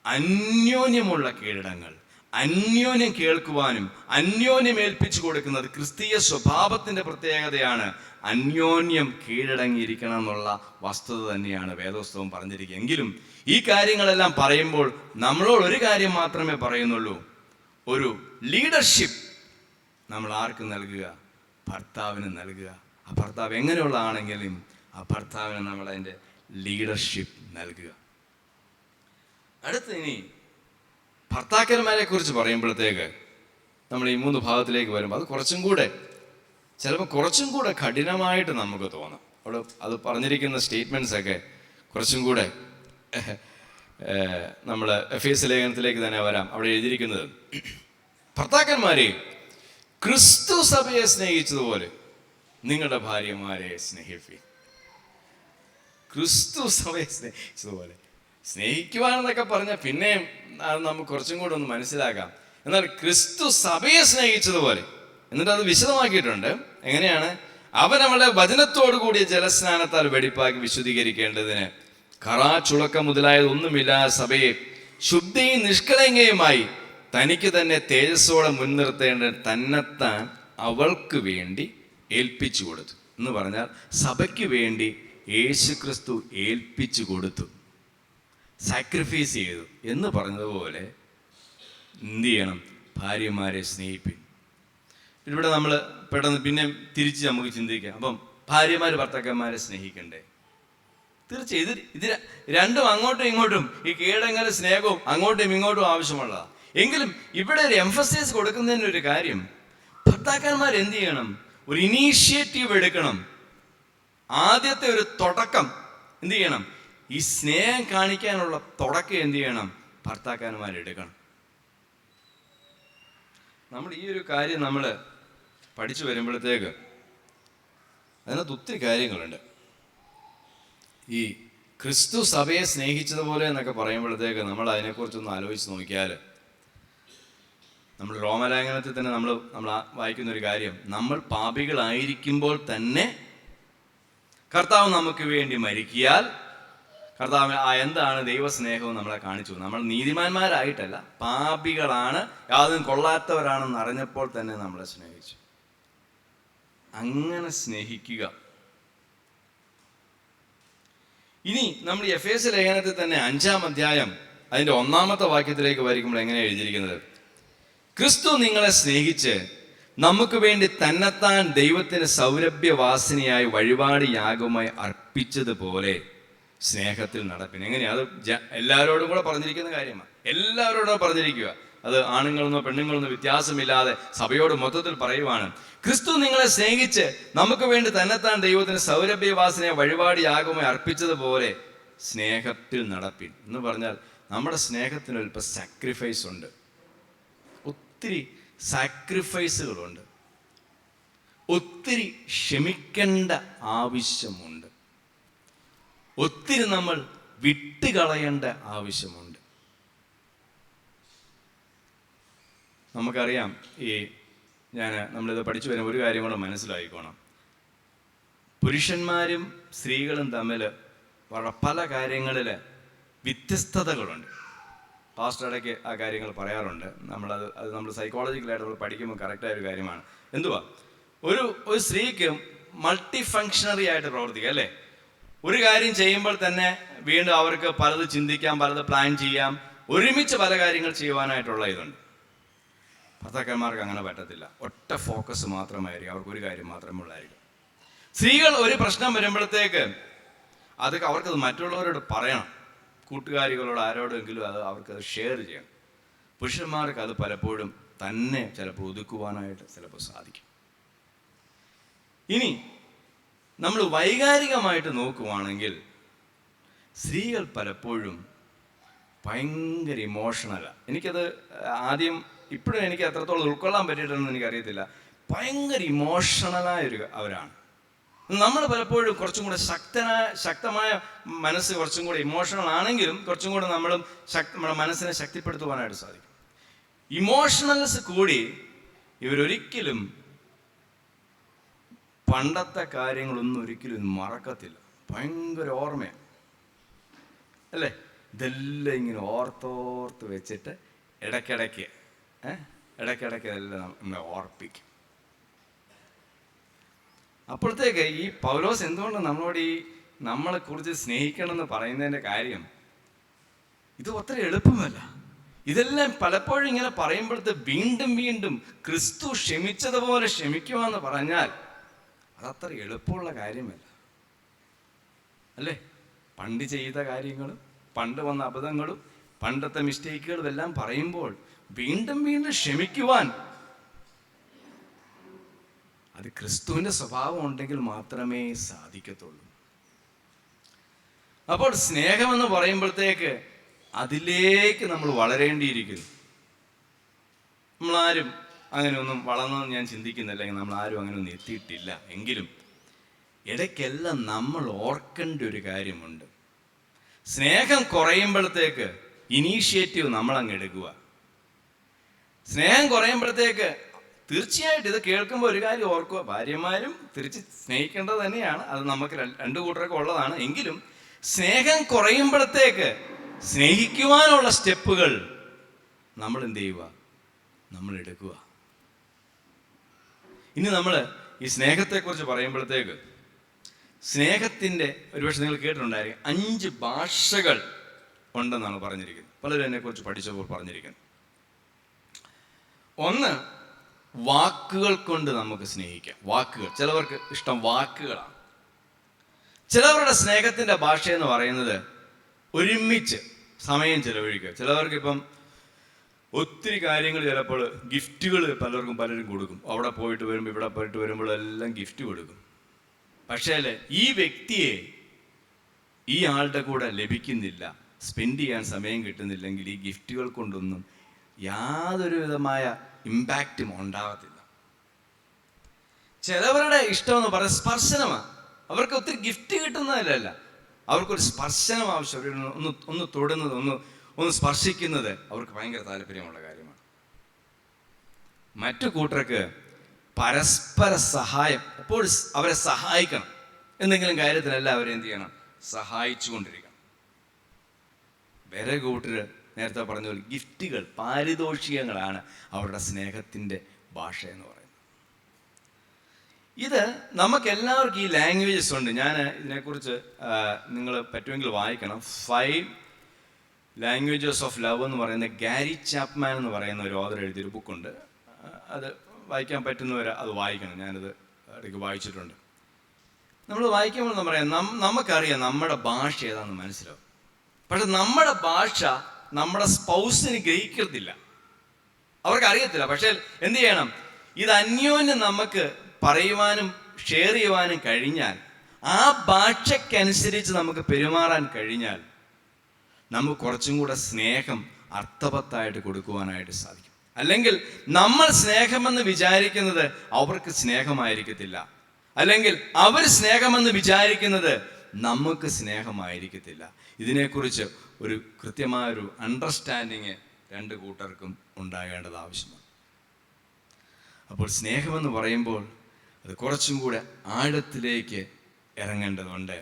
അന്യോന്യമുള്ള കീഴടങ്ങൾ, അന്യോന്യം കേൾക്കുവാനും അന്യോന്യം ഏൽപ്പിച്ചു കൊടുക്കുന്നത് ക്രിസ്തീയ സ്വഭാവത്തിന്റെ പ്രത്യേകതയാണ്. അന്യോന്യം കീഴടങ്ങിയിരിക്കണം എന്നുള്ള വസ്തുത തന്നെയാണ് വേദോസ്തവം പറഞ്ഞിരിക്കുക. എങ്കിലും ഈ കാര്യങ്ങളെല്ലാം പറയുമ്പോൾ നമ്മളോട് ഒരു കാര്യം മാത്രമേ പറയുന്നുള്ളൂ, ഒരു ലീഡർഷിപ്പ് നമ്മൾ ആർക്ക് നൽകുക? ഭർത്താവിന് നൽകുക. ആ ഭർത്താവ് എങ്ങനെയുള്ള ആണെങ്കിലും ആ ഭർത്താവിന് നമ്മൾ അതിൻ്റെ ലീഡർഷിപ്പ് നൽകുക. അടുത്ത് ഇനി ഭർത്താക്കന്മാരെ കുറിച്ച് പറയുമ്പോഴത്തേക്ക് നമ്മൾ ഈ 3 ഭാഗത്തിലേക്ക് വരുമ്പോൾ അത് ചിലപ്പോൾ കുറച്ചും കൂടെ കഠിനമായിട്ട് നമുക്ക് തോന്നാം. അവിടെ അത് പറഞ്ഞിരിക്കുന്ന സ്റ്റേറ്റ്മെൻറ്റ്സ് ഒക്കെ കുറച്ചും കൂടെ നമ്മൾ എഫേസ്യ ലേഖനത്തിലേക്ക് തന്നെ വരാം. അവിടെ എഴുതിയിരിക്കുന്നത്, ഭർത്താക്കന്മാരെ ക്രിസ്തു സഭയെ സ്നേഹിച്ചതുപോലെ നിങ്ങളുടെ ഭാര്യമാരെ സ്നേഹിപ്പീൻ. ക്രിസ്തു സഭയെ സ്നേഹിച്ചതുപോലെ. സ്നേഹിക്കുവാനെന്നൊക്കെ പറഞ്ഞാൽ പിന്നെയും അത് നമുക്ക് കുറച്ചും കൂടെ ഒന്ന് മനസ്സിലാക്കാം. എന്നാൽ ക്രിസ്തു സഭയെ സ്നേഹിച്ചതുപോലെ, എന്നിട്ട് അത് വിശദമാക്കിയിട്ടുണ്ട്. എങ്ങനെയാണ്? അവൻ അവളെ വചനത്തോടു കൂടിയ ജലസ്നാനത്താൽ വെടിപ്പാക്കി വിശുദ്ധീകരിക്കേണ്ടതിന് ചുളക്കം മുതലായത് ഒന്നുമില്ലാതെ സഭയെ ശുദ്ധിയും നിഷ്കളങ്കയുമായി തനിക്ക് തന്നെ തേജസ്സോടെ മുൻനിർത്തേണ്ട തന്നെത്താൻ അവൾക്ക് വേണ്ടി ഏൽപ്പിച്ചു കൊടുത്തു എന്ന് പറഞ്ഞാൽ, സഭയ്ക്ക് വേണ്ടി യേശുക്രിസ്തു ഏൽപ്പിച്ചു കൊടുത്തു, സാക്രിഫൈസ് ചെയ്തു എന്ന് പറഞ്ഞതുപോലെ എന്ത് ചെയ്യണം? ഭാര്യമാരെ സ്നേഹിപ്പിൻ. ഇവിടെ നമ്മൾ പെട്ടെന്ന് പിന്നെ തിരിച്ച് നമുക്ക് ചിന്തിക്കാം, അപ്പം ഭാര്യമാർ ഭർത്താക്കന്മാരെ സ്നേഹിക്കണ്ടേ? തീർച്ചയായും ഇത് രണ്ടും അങ്ങോട്ടും ഇങ്ങോട്ടും, ഈ കീഴടങ്ങൽ സ്നേഹവും അങ്ങോട്ടും ഇങ്ങോട്ടും ആവശ്യമുള്ളതാണ്. എങ്കിലും ഇവിടെ ഒരു എംഫസൈസ് കൊടുക്കുന്നതിനൊരു കാര്യം, ഭർത്താക്കന്മാർ എന്ത് ചെയ്യണം? ഒരു ഇനീഷ്യേറ്റീവ് എടുക്കണം. ആദ്യത്തെ ഒരു തുടക്കം എന്ത് ചെയ്യണം? ഈ സ്നേഹം കാണിക്കാനുള്ള തുടക്കം എന്ത് ചെയ്യണം? ഭർത്താക്കന്മാർ എടുക്കണം. നമ്മൾ ഈ ഒരു കാര്യം നമ്മൾ പഠിച്ചു വരുമ്പോഴത്തേക്ക് അതിനകത്ത് ഒത്തിരി കാര്യങ്ങളുണ്ട്. ഈ ക്രിസ്തു സഭയെ സ്നേഹിച്ചതുപോലെ എന്നൊക്കെ പറയുമ്പോഴത്തേക്ക് നമ്മൾ അതിനെക്കുറിച്ചൊന്ന് ആലോചിച്ച് നോക്കിയാൽ, നമ്മൾ റോമലേഖനത്തിൽ തന്നെ നമ്മൾ വായിക്കുന്ന ഒരു കാര്യം, നമ്മൾ പാപികളായിരിക്കുമ്പോൾ തന്നെ കർത്താവ് നമുക്ക് വേണ്ടി മരിക്കിയാൽ, കർത്താവ് എന്താണ് ദൈവസ്നേഹവും നമ്മളെ കാണിച്ചു. നമ്മൾ നീതിമാന്മാരായിട്ടല്ല, പാപികളാണ്, യാതൊന്നും കൊള്ളാത്തവരാണെന്ന് അറിഞ്ഞപ്പോൾ തന്നെ നമ്മളെ സ്നേഹിച്ചു. അങ്ങനെ സ്നേഹിക്കുക. ഇനി നമ്മൾ എഫേസ്യ ലേഖനത്തിൽ തന്നെ 5-ാം അധ്യായം അതിൻ്റെ 1-ാമത്തെ വാക്യത്തിലേക്ക് വരിക്കുമ്പോൾ എങ്ങനെയാണ് എഴുതിയിരിക്കുന്നത്? ക്രിസ്തു നിങ്ങളെ സ്നേഹിച്ച് നമുക്ക് വേണ്ടി തന്നെത്താൻ ദൈവത്തിന് സൗരഭ്യവാസിനിയായി വഴിപാട് യാഗമായി അർപ്പിച്ചതുപോലെ സ്നേഹത്തിൽ നടപ്പിന്. എങ്ങനെയാ? അത് എല്ലാവരോടും കൂടെ പറഞ്ഞിരിക്കുന്ന കാര്യമാണ്. എല്ലാവരോടും പറഞ്ഞിരിക്കുക. അത് ആണുങ്ങളെന്നോ പെണ്ണുങ്ങളെന്നോ വ്യത്യാസമില്ലാതെ സഭയോട് മൊത്തത്തിൽ പറയുവാണ്. ക്രിസ്തു നിങ്ങളെ സ്നേഹിച്ച് നമുക്ക് വേണ്ടി തന്നെത്താൻ ദൈവത്തിന് സൗരഭ്യവാസിനെ വഴിപാട് യാഗമായി അർപ്പിച്ചതുപോലെ സ്നേഹത്തിൽ നടപ്പിൻ എന്ന് പറഞ്ഞാൽ, നമ്മുടെ സ്നേഹത്തിന് അല്പം സാക്രിഫൈസ് ഉണ്ട്. ഒത്തിരി സാക്രിഫൈസുകളുണ്ട്. ഒത്തിരി ക്ഷമിക്കേണ്ട ആവശ്യമുണ്ട്. ഒത്തിരി നമ്മൾ വിട്ടുകളയേണ്ട ആവശ്യമുണ്ട്. നമുക്കറിയാം, നമ്മളിത് പഠിച്ചു വരുന്ന ഒരു കാര്യം കൂടെ മനസ്സിലായിക്കോണം. പുരുഷന്മാരും സ്ത്രീകളും തമ്മിൽ പല കാര്യങ്ങളിൽ വ്യത്യസ്തതകളുണ്ട്. പാസ്റ്റർ ഇടയ്ക്ക് ആ കാര്യങ്ങൾ പറയാറുണ്ട്. നമ്മൾ സൈക്കോളജിക്കലായിട്ട് നമ്മൾ പഠിക്കുമ്പോൾ കറക്റ്റായ ഒരു കാര്യമാണ്. എന്തുവാ? ഒരു സ്ത്രീക്ക് മൾട്ടി ഫങ്ഷണറി ആയിട്ട് പ്രവർത്തിക്കുക, അല്ലേ? ഒരു കാര്യം ചെയ്യുമ്പോൾ തന്നെ വീണ്ടും അവർക്ക് പലത് ചിന്തിക്കാം, പലത് പ്ലാൻ ചെയ്യാം, ഒരുമിച്ച് പല കാര്യങ്ങൾ ചെയ്യുവാനായിട്ടുള്ള ഇതുണ്ട്. ഭർത്താക്കന്മാർക്ക് അങ്ങനെ പറ്റത്തില്ല. ഒറ്റ ഫോക്കസ് മാത്രമായിരിക്കും, അവർക്ക് ഒരു കാര്യം മാത്രമേ ഉള്ളായിരിക്കും. സ്ത്രീകൾ ഒരു പ്രശ്നം വരുമ്പോഴത്തേക്ക് അവർക്കത് മറ്റുള്ളവരോട് പറയണം, കൂട്ടുകാരികളോട് ആരോടെങ്കിലും അവർക്കത് ഷെയർ ചെയ്യണം. പുരുഷന്മാർക്ക് അത് പലപ്പോഴും തന്നെ ചിലപ്പോൾ ഒതുക്കുവാനായിട്ട് ചിലപ്പോൾ സാധിക്കും. ഇനി നമ്മൾ വൈകാരികമായിട്ട് നോക്കുവാണെങ്കിൽ സ്ത്രീകൾ പലപ്പോഴും ഭയങ്കര ഇമോഷണലാണ്. എനിക്കത് ആദ്യം ഇപ്പോഴും എനിക്ക് എത്രത്തോളം ഉൾക്കൊള്ളാൻ പറ്റിയിട്ടുണ്ടെന്ന് എനിക്കറിയത്തില്ല. ഭയങ്കര അവരാണ്. നമ്മൾ പലപ്പോഴും കുറച്ചും കൂടെ ശക്തമായ മനസ്സ്, കുറച്ചും കൂടെ ഇമോഷണൽ ആണെങ്കിലും കുറച്ചും കൂടെ നമ്മുടെ മനസ്സിനെ ശക്തിപ്പെടുത്തുവാനായിട്ട് സാധിക്കും. ഇമോഷണൽസ് കൂടി ഇവരൊരിക്കലും പണ്ടത്തെ കാര്യങ്ങളൊന്നും ഒരിക്കലും മറക്കത്തില്ല. ഭയങ്കര ഓർമ്മയാണ് അല്ലേ? ഇതെല്ലാം ഇങ്ങനെ ഓർത്തോർത്ത് വെച്ചിട്ട് ഇടയ്ക്കിടയ്ക്ക് ഇതെല്ലാം നമ്മളെ ഓർപ്പിക്കും. അപ്പോഴത്തേക്ക് ഈ പൗലോസ് എന്തുകൊണ്ട് നമ്മളോട് നമ്മളെ കുറിച്ച് സ്നേഹിക്കണമെന്ന് പറയുന്നതിൻ്റെ കാര്യം, ഇത് അത്ര എളുപ്പമല്ല. ഇതെല്ലാം പലപ്പോഴും ഇങ്ങനെ പറയുമ്പോഴത്തെ വീണ്ടും വീണ്ടും ക്രിസ്തു ക്ഷമിച്ചതുപോലെ ക്ഷമിക്കുമെന്ന് പറഞ്ഞാൽ അതത്ര എളുപ്പമുള്ള കാര്യമല്ല അല്ലേ? പണ്ട് ചെയ്ത കാര്യങ്ങളും പണ്ട് വന്ന അബദ്ധങ്ങളും പണ്ടത്തെ മിസ്റ്റേക്കുകളും എല്ലാം പറയുമ്പോൾ വീണ്ടും വീണ്ടും ക്ഷമിക്കുവാൻ അത് ക്രിസ്തുവിൻ്റെ സ്വഭാവം ഉണ്ടെങ്കിൽ മാത്രമേ സാധിക്കത്തുള്ളൂ. അപ്പോൾ സ്നേഹമെന്ന് പറയുമ്പോഴത്തേക്ക് അതിലേക്ക് നമ്മൾ വളരേണ്ടിയിരിക്കുന്നു. നമ്മളാരും അങ്ങനെയൊന്നും വളർന്നതെന്ന് ഞാൻ ചിന്തിക്കുന്നില്ല, നമ്മളാരും അങ്ങനെയൊന്നും എത്തിയിട്ടില്ല. എങ്കിലും ഇടയ്ക്കെല്ലാം നമ്മൾ ഓർക്കേണ്ട ഒരു കാര്യമുണ്ട്. സ്നേഹം കുറയുമ്പോഴത്തേക്ക് ഇനീഷ്യേറ്റീവ് നമ്മളങ്ങ് എടുക്കുക. സ്നേഹം കുറയുമ്പോഴത്തേക്ക് തീർച്ചയായിട്ടും ഇത് കേൾക്കുമ്പോൾ ഒരു കാര്യം ഓർക്കുക, ഭാര്യമാരും തിരിച്ച് സ്നേഹിക്കേണ്ടത് തന്നെയാണ്. അത് നമുക്ക് രണ്ടു കൂട്ടരൊക്കെ ഉള്ളതാണ്. എങ്കിലും സ്നേഹം കുറയുമ്പോഴത്തേക്ക് സ്നേഹിക്കുവാനുള്ള സ്റ്റെപ്പുകൾ നമ്മൾ എന്ത് ചെയ്യുക? നമ്മൾ എടുക്കുക. ഇനി നമ്മൾ ഈ സ്നേഹത്തെക്കുറിച്ച് പറയുമ്പോഴത്തേക്ക് സ്നേഹത്തിൻ്റെ ഒരുപക്ഷെ നിങ്ങൾ കേട്ടിട്ടുണ്ടായിരിക്കും 5 ഭാഷകൾ ഉണ്ടെന്നാണ് പറഞ്ഞിരിക്കുന്നത്. പലരും എന്നെക്കുറിച്ച് പഠിച്ചപ്പോൾ പറഞ്ഞിരിക്കുന്നത്. ഒന്ന്, വാക്കുകൾ കൊണ്ട് നമുക്ക് സ്നേഹിക്കാം. വാക്കുകൾ, ചിലവർക്ക് ഇഷ്ടം വാക്കുകളാണ്. ചിലവരുടെ സ്നേഹത്തിൻ്റെ ഭാഷ എന്ന് പറയുന്നത് ഒരുമിച്ച് സമയം ചിലവഴിക്കുക. ചിലവർക്ക് ഇപ്പം ഒത്തിരി കാര്യങ്ങൾ, ചിലപ്പോൾ ഗിഫ്റ്റുകൾ പലരും കൊടുക്കും. അവിടെ പോയിട്ട് വരുമ്പോൾ ഇവിടെ പോയിട്ട് വരുമ്പോഴെല്ലാം ഗിഫ്റ്റ് കൊടുക്കും. പക്ഷേ ഈ വ്യക്തിയെ ഈ ആളുടെ കൂടെ ലഭിക്കുന്നില്ല, സ്പെൻഡ് ചെയ്യാൻ സമയം കിട്ടുന്നില്ലെങ്കിൽ ഈ ഗിഫ്റ്റുകൾ കൊണ്ടൊന്നും യാതൊരു വിധമായ ഇമ്പാക്റ്റും ഉണ്ടാകത്തില്ല. ചിലവരുടെ ഇഷ്ടമെന്ന് പറയുന്നത് സ്പർശനമാണ്. അവർക്ക് ഒത്തിരി ഗിഫ്റ്റ് കിട്ടുന്നതല്ല, അവർക്കൊരു സ്പർശനം ആവശ്യം. ഒന്ന് തൊടുന്നത്, ഒന്ന് സ്പർശിക്കുന്നത് അവർക്ക് ഭയങ്കര താല്പര്യമുള്ള കാര്യമാണ്. മറ്റു കൂട്ടർക്ക് പരസ്പര സഹായം, എപ്പോഴും അവരെ സഹായിക്കണം. എന്തെങ്കിലും കാര്യത്തിലല്ല അവരെ എന്ത് ചെയ്യണം? സഹായിച്ചുകൊണ്ടിരിക്കണം. വേറെ കൂട്ടര് നേരത്തെ പറഞ്ഞ പോലെ ഗിഫ്റ്റുകൾ, പാരിതോഷികങ്ങളാണ് അവരുടെ സ്നേഹത്തിൻ്റെ ഭാഷ എന്ന് പറയുന്നത്. ഇത് നമുക്കെല്ലാവർക്കും ഈ ലാംഗ്വേജസ് ഉണ്ട്. ഞാൻ ഇതിനെക്കുറിച്ച് നിങ്ങൾ പറ്റുമെങ്കിൽ വായിക്കണം. 5 ലാംഗ്വേജസ് ഓഫ് ലവ് എന്ന് പറയുന്ന ഗാരി ചാപ്മാൻ എന്ന് പറയുന്ന ഒരു ഓതർ എഴുതിയൊരു ബുക്കുണ്ട്. അത് വായിക്കാൻ പറ്റുന്നവർ അത് വായിക്കണം. ഞാനത് ഇടയ്ക്ക് വായിച്ചിട്ടുണ്ട്. നമ്മൾ വായിക്കുമ്പോൾ എന്താ പറയാം, നമുക്കറിയാം നമ്മുടെ ഭാഷ ഏതാണെന്ന് മനസ്സിലാവും. പക്ഷെ നമ്മുടെ ഭാഷ നമ്മുടെ സ്പൗസിന് ഗ്രഹിക്കത്തില്ല, അവർക്ക് അറിയത്തില്ല. പക്ഷേ എന്ത് ചെയ്യണം? ഇത് അന്യോന്യം നമുക്ക് പറയുവാനും ഷെയർ ചെയ്യുവാനും കഴിഞ്ഞാൽ, ആ ഭാഷയ്ക്കനുസരിച്ച് നമുക്ക് പെരുമാറാൻ കഴിഞ്ഞാൽ നമുക്ക് കുറച്ചും കൂടെ സ്നേഹം അർത്ഥവത്തായിട്ട് കൊടുക്കുവാനായിട്ട് സാധിക്കും. അല്ലെങ്കിൽ നമ്മൾ സ്നേഹമെന്ന് വിചാരിക്കുന്നത് അവർക്ക് സ്നേഹമായിരിക്കത്തില്ല, അല്ലെങ്കിൽ അവർ സ്നേഹമെന്ന് വിചാരിക്കുന്നത് നമുക്ക് സ്നേഹമായിരിക്കത്തില്ല. ഇതിനെക്കുറിച്ച് ഒരു കൃത്യമായൊരു അണ്ടർസ്റ്റാൻഡിങ് രണ്ട് കൂട്ടർക്കും ഉണ്ടാകേണ്ടത് ആവശ്യമാണ്. അപ്പോൾ സ്നേഹമെന്ന് പറയുമ്പോൾ അത് കുറച്ചും കൂടെ ആഴത്തിലേക്ക് ഇറങ്ങേണ്ടതുണ്ട്.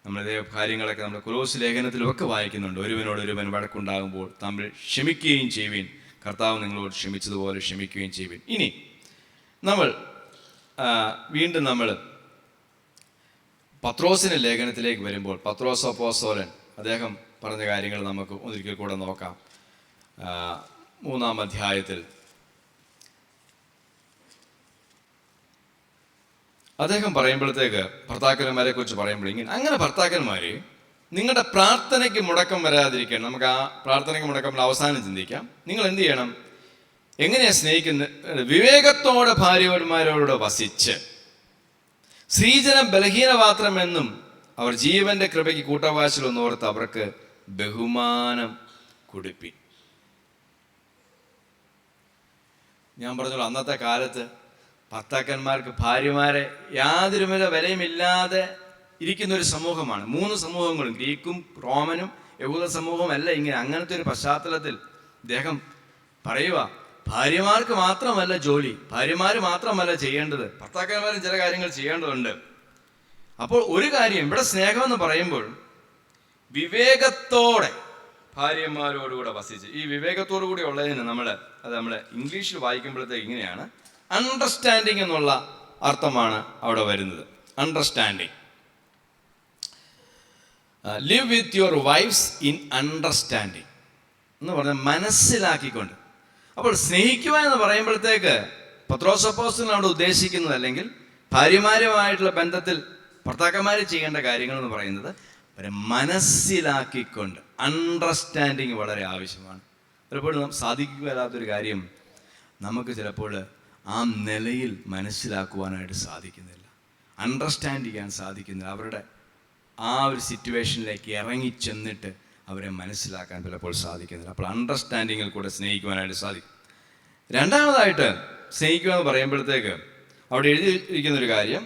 നമ്മളിതേ കാര്യങ്ങളൊക്കെ നമ്മൾ കൊലോസ്യ ലേഖനത്തിലൊക്കെ വായിക്കുന്നുണ്ട്. ഒരുവനോട് ഒരുവൻ വഴക്കുണ്ടാകുമ്പോൾ തമ്മിൽ ക്ഷമിക്കുകയും ചെയ്യുവിൻ, കർത്താവ് നിങ്ങളോട് ക്ഷമിച്ചതുപോലെ ക്ഷമിക്കുകയും ചെയ്യുവിൻ. ഇനി വീണ്ടും നമ്മൾ പത്രോസിൻ്റെ ലേഖനത്തിലേക്ക് വരുമ്പോൾ, പത്രോസ് അപ്പോസ്തലൻ അദ്ദേഹം പറഞ്ഞ കാര്യങ്ങൾ നമുക്ക് ഒരിക്കൽ കൂടെ നോക്കാം. 3-ാം അധ്യായത്തിൽ അദ്ദേഹം പറയുമ്പോഴത്തേക്ക് ഭർത്താക്കന്മാരെ കുറിച്ച് പറയുമ്പോൾ അങ്ങനെ ഭർത്താക്കന്മാരെ നിങ്ങളുടെ പ്രാർത്ഥനയ്ക്ക് മുടക്കം വരാതിരിക്കാൻ, നമുക്ക് ആ പ്രാർത്ഥനയ്ക്ക് മുടക്കം അവസാനം ചിന്തിക്കാം. നിങ്ങൾ എന്ത് ചെയ്യണം? എങ്ങനെയാണ് സ്നേഹിക്കുന്നത്? വിവേകത്തോടെ ഭാര്യമാരോട് വസിച്ച് സ്ത്രീജനം ബലഹീനപാത്രമെന്നും അവർ ജീവന്റെ കൃപയ്ക്ക് കൂട്ടവാശിലൊന്നോർത്ത് അവർക്ക് ബഹുമാനം കൊടുപ്പിൻ. ഞാൻ പറഞ്ഞോളൂ, അന്നത്തെ കാലത്ത് ഭർത്താക്കന്മാർക്ക് ഭാര്യമാരെ യാതൊരു വിലയുമില്ലാതെ ഇരിക്കുന്ന ഒരു സമൂഹമാണ്. 3 സമൂഹങ്ങളും, ഗ്രീക്കും റോമനും യഹൂദ സമൂഹവും അല്ല ഇങ്ങനെ. അങ്ങനത്തെ ഒരു പശ്ചാത്തലത്തിൽ അദ്ദേഹം പറയുക, ഭാര്യമാർക്ക് മാത്രമല്ല ജോലി, ഭാര്യമാർ മാത്രമല്ല ചെയ്യേണ്ടത്, ഭർത്താക്കന്മാരും ചില കാര്യങ്ങൾ ചെയ്യേണ്ടതുണ്ട്. അപ്പോൾ ഒരു കാര്യം ഇവിടെ സ്നേഹം എന്ന് പറയുമ്പോൾ വിവേകത്തോടെ ഭാര്യമാരോടുകൂടെ വസിച്ച്, ഈ വിവേകത്തോടു കൂടി ഉള്ളതിന് നമ്മൾ ഇംഗ്ലീഷിൽ വായിക്കുമ്പോഴത്തേക്ക് ഇങ്ങനെയാണ്, അണ്ടർസ്റ്റാൻഡിങ് എന്നുള്ള അർത്ഥമാണ് അവിടെ വരുന്നത്. Understanding, live with your wife's in understanding എന്ന് പറഞ്ഞാൽ മനസ്സിലാക്കിക്കൊണ്ട്. അപ്പോൾ സ്നേഹിക്കുക എന്ന് പറയുമ്പോഴത്തേക്ക് പത്രോസ് അപ്പോസ്തലൻ അവിടെ ഉദ്ദേശിക്കുന്നത്, അല്ലെങ്കിൽ ഭാര്യമാരുമായിട്ടുള്ള ബന്ധത്തിൽ ഭർത്താക്കന്മാർ ചെയ്യേണ്ട കാര്യങ്ങൾ എന്ന് പറയുന്നത് അവരെ മനസ്സിലാക്കിക്കൊണ്ട്. അണ്ടർസ്റ്റാൻഡിങ് വളരെ ആവശ്യമാണ്. പലപ്പോഴും സാധിക്കുകയില്ലാത്തൊരു കാര്യം, നമുക്ക് ചിലപ്പോൾ ആ നിലയിൽ മനസ്സിലാക്കുവാനായിട്ട് സാധിക്കുന്നില്ല, അണ്ടർസ്റ്റാൻഡ് ചെയ്യാൻ സാധിക്കുന്നില്ല. അവരുടെ ആ ഒരു സിറ്റുവേഷനിലേക്ക് ഇറങ്ങി ചെന്നിട്ട് അവരെ മനസ്സിലാക്കാൻ പലപ്പോൾ സാധിക്കുന്നില്ല. അപ്പോൾ അണ്ടർസ്റ്റാൻഡിങ്ങിൽ കൂടെ സ്നേഹിക്കുവാനായിട്ട് സാധിക്കും. രണ്ടാമതായിട്ട് സ്നേഹിക്കുക എന്ന് പറയുമ്പോഴത്തേക്ക് അവിടെ എഴുതിയിരിക്കുന്നൊരു കാര്യം,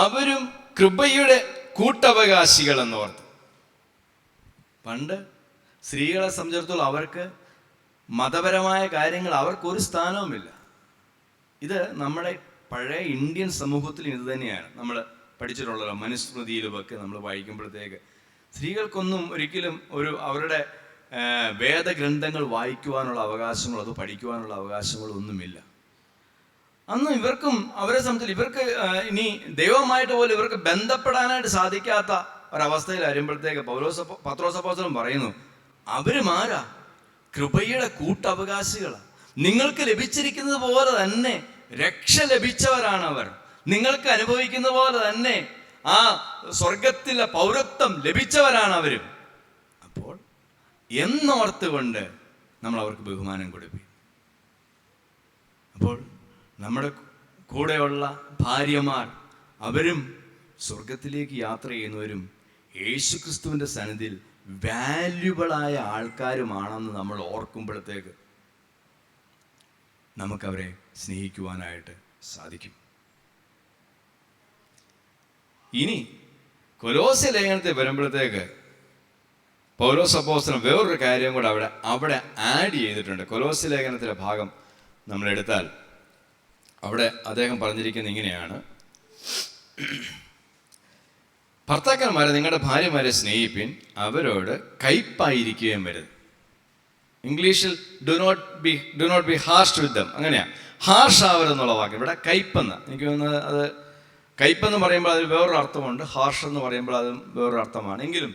അവരും കൃപയുടെ കൂട്ടവകാശികൾ എന്നോർത്ത്. പണ്ട് സ്ത്രീകളെ സംബന്ധിച്ചിടത്തോളം അവർക്ക് മതപരമായ കാര്യങ്ങൾ അവർക്കൊരു സ്ഥാനവുമില്ല. ഇത് നമ്മുടെ പഴയ ഇന്ത്യൻ സമൂഹത്തിൽ ഇത് തന്നെയാണ് നമ്മൾ പഠിച്ചിട്ടുള്ളല്ലോ. മനുസ്മൃതിയിലുമൊക്കെ നമ്മൾ വായിക്കുമ്പോഴത്തേക്ക് സ്ത്രീകൾക്കൊന്നും ഒരിക്കലും അവരുടെ വേദഗ്രന്ഥങ്ങൾ വായിക്കുവാനുള്ള അവകാശങ്ങളോ അത് പഠിക്കുവാനുള്ള അവകാശങ്ങളോ ഒന്നുമില്ല. അന്ന് ഇവർക്കും അവരെ സംബന്ധിച്ച് ഇവർക്ക് ഇനി ദൈവമായിട്ട് പോലും ഇവർക്ക് ബന്ധപ്പെടാനായിട്ട് സാധിക്കാത്ത ഒരവസ്ഥയിൽ വരുമ്പോഴത്തേക്ക് പത്രോസ് അപ്പോസ്തലൻ പറയുന്നു, അവരും ആരാ? കൃപയുടെ കൂട്ടവകാശികളാണ്. നിങ്ങൾക്ക് ലഭിച്ചിരിക്കുന്നത് പോലെ തന്നെ രക്ഷ ലഭിച്ചവരാണ് അവർ. നിങ്ങൾക്ക് അനുഭവിക്കുന്ന പോലെ തന്നെ ആ സ്വർഗത്തിലെ പൗരത്വം ലഭിച്ചവരാണ് അവരും. അപ്പോൾ എന്നോർത്തുകൊണ്ട് നമ്മൾ അവർക്ക് ബഹുമാനം കൊടുക്കും. അപ്പോൾ നമ്മുടെ കൂടെയുള്ള ഭാര്യമാർ അവരും സ്വർഗത്തിലേക്ക് യാത്ര ചെയ്യുന്നവരും യേശുക്രിസ്തുവിൻ്റെ സന്നിധിയിൽ വാല്യുബിളായ ആൾക്കാരുമാണെന്ന് നമ്മൾ ഓർക്കുമ്പോഴത്തേക്ക് നമുക്കവരെ സ്നേഹിക്കുവാനായിട്ട് സാധിക്കും. ഇനി കൊലോസ്യ ലേഖനത്തിൽ വരുമ്പോഴത്തേക്ക് പൗലോസ് അപ്പോസ്തലൻ വേറൊരു കാര്യം കൂടെ അവിടെ ആഡ് ചെയ്തിട്ടുണ്ട്. കൊലോസ്യ ലേഖനത്തിലെ ഭാഗം നമ്മളെടുത്താൽ അവിടെ അദ്ദേഹം പറഞ്ഞിരിക്കുന്നത് ഇങ്ങനെയാണ്, ഭർത്താക്കന്മാരെ നിങ്ങളുടെ ഭാര്യമാരെ സ്നേഹിപ്പിൻ, അവരോട് കയ്പായിരിക്കുകയും വരുത്. ഇംഗ്ലീഷിൽ ഡു നോട്ട് ബി ഹാർഷ് വിത്ത് ദം, അങ്ങനെയാണ്. ഹാർഷ് ആവരെന്നുള്ള വാക്ക് ഇവിടെ കയ്പെന്ന്, എനിക്ക് തോന്നുന്നത് അത് കയ്പെന്ന് പറയുമ്പോൾ അതിൽ വേറൊരു അർത്ഥമുണ്ട്, ഹാർഷ് എന്ന് പറയുമ്പോൾ അത് വേറൊരു അർത്ഥമാണ്. എങ്കിലും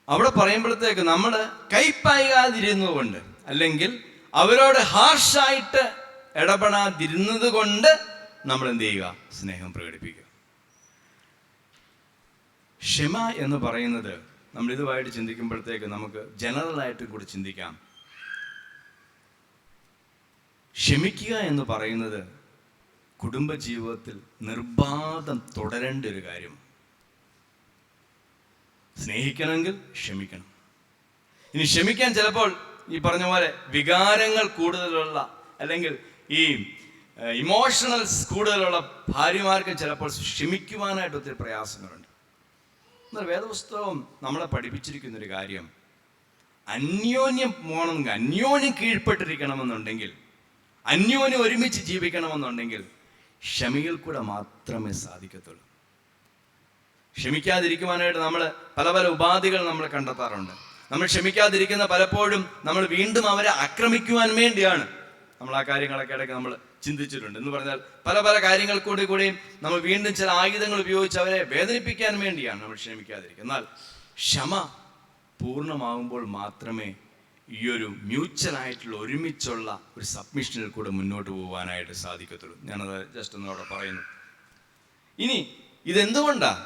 അവിടെ പറയുമ്പോഴത്തേക്ക് നമ്മൾ കയ്പാകാതിരുന്നതുകൊണ്ട്, അല്ലെങ്കിൽ അവരോട് ഹാർഷായിട്ട് ഇടപെടാതിരുന്നത് കൊണ്ട് നമ്മൾ എന്ത് ചെയ്യുക? സ്നേഹം പ്രകടിപ്പിക്കുക. ക്ഷമ എന്ന് പറയുന്നത് നമ്മൾ ഇതുമായിട്ട് ചിന്തിക്കുമ്പോഴത്തേക്ക് നമുക്ക് ജനറലായിട്ട് കൂടി ചിന്തിക്കാം. ക്ഷമിക്കുക എന്ന് പറയുന്നത് കുടുംബജീവിതത്തിൽ നിർബാധം തുടരേണ്ട ഒരു കാര്യം. സ്നേഹിക്കണമെങ്കിൽ ക്ഷമിക്കണം. ഇനി ക്ഷമിക്കാൻ ചിലപ്പോൾ ഈ പറഞ്ഞ പോലെ വികാരങ്ങൾ കൂടുതലുള്ള, അല്ലെങ്കിൽ ഈ ഇമോഷണൽസ് കൂടുതലുള്ള ഭാര്യമാർക്ക് ചിലപ്പോൾ ക്ഷമിക്കുവാനായിട്ട് ഒത്തിരി പ്രയാസങ്ങളുണ്ട്. എന്നാൽ വേദപുസ്തകം നമ്മളെ പഠിപ്പിച്ചിരിക്കുന്നൊരു കാര്യം, അന്യോന്യം പോകണമെങ്കിൽ, അന്യോന്യം കീഴ്പ്പെട്ടിരിക്കണമെന്നുണ്ടെങ്കിൽ, അന്യോന്യം ഒരുമിച്ച് ജീവിക്കണമെന്നുണ്ടെങ്കിൽ ക്ഷമയിൽ കൂടെ മാത്രമേ സാധിക്കത്തുള്ളൂ. ക്ഷമിക്കാതിരിക്കുവാനായിട്ട് നമ്മൾ പല പല ഉപാധികൾ നമ്മൾ കണ്ടെത്താറുണ്ട്. നമ്മൾ ക്ഷമിക്കാതിരിക്കുന്ന പലപ്പോഴും നമ്മൾ വീണ്ടും അവരെ ആക്രമിക്കുവാൻ വേണ്ടിയാണ്. നമ്മൾ ആ കാര്യങ്ങളൊക്കെ ഇടയ്ക്ക് നമ്മൾ ചിന്തിച്ചിട്ടുണ്ട്. എന്ന് പറഞ്ഞാൽ പല പല കാര്യങ്ങൾ കൂടിയും നമ്മൾ വീണ്ടും ചില ആയുധങ്ങൾ ഉപയോഗിച്ച് അവരെ വേദനിപ്പിക്കാൻ വേണ്ടിയാണ് നമ്മൾ ക്ഷമിക്കാതിരിക്കുക. എന്നാൽ ക്ഷമ പൂർണ്ണമാകുമ്പോൾ മാത്രമേ ഈ ഒരു മ്യൂച്വലായിട്ടുള്ള ഒരുമിച്ചുള്ള ഒരു സബ്മിഷനിൽ കൂടെ മുന്നോട്ട് പോകാനായിട്ട് സാധിക്കത്തുള്ളൂ. ഞാനത് ജസ്റ്റ് ഒന്നവിടെ പറയുന്നു. ഇനി ഇതെന്തുകൊണ്ടാണ്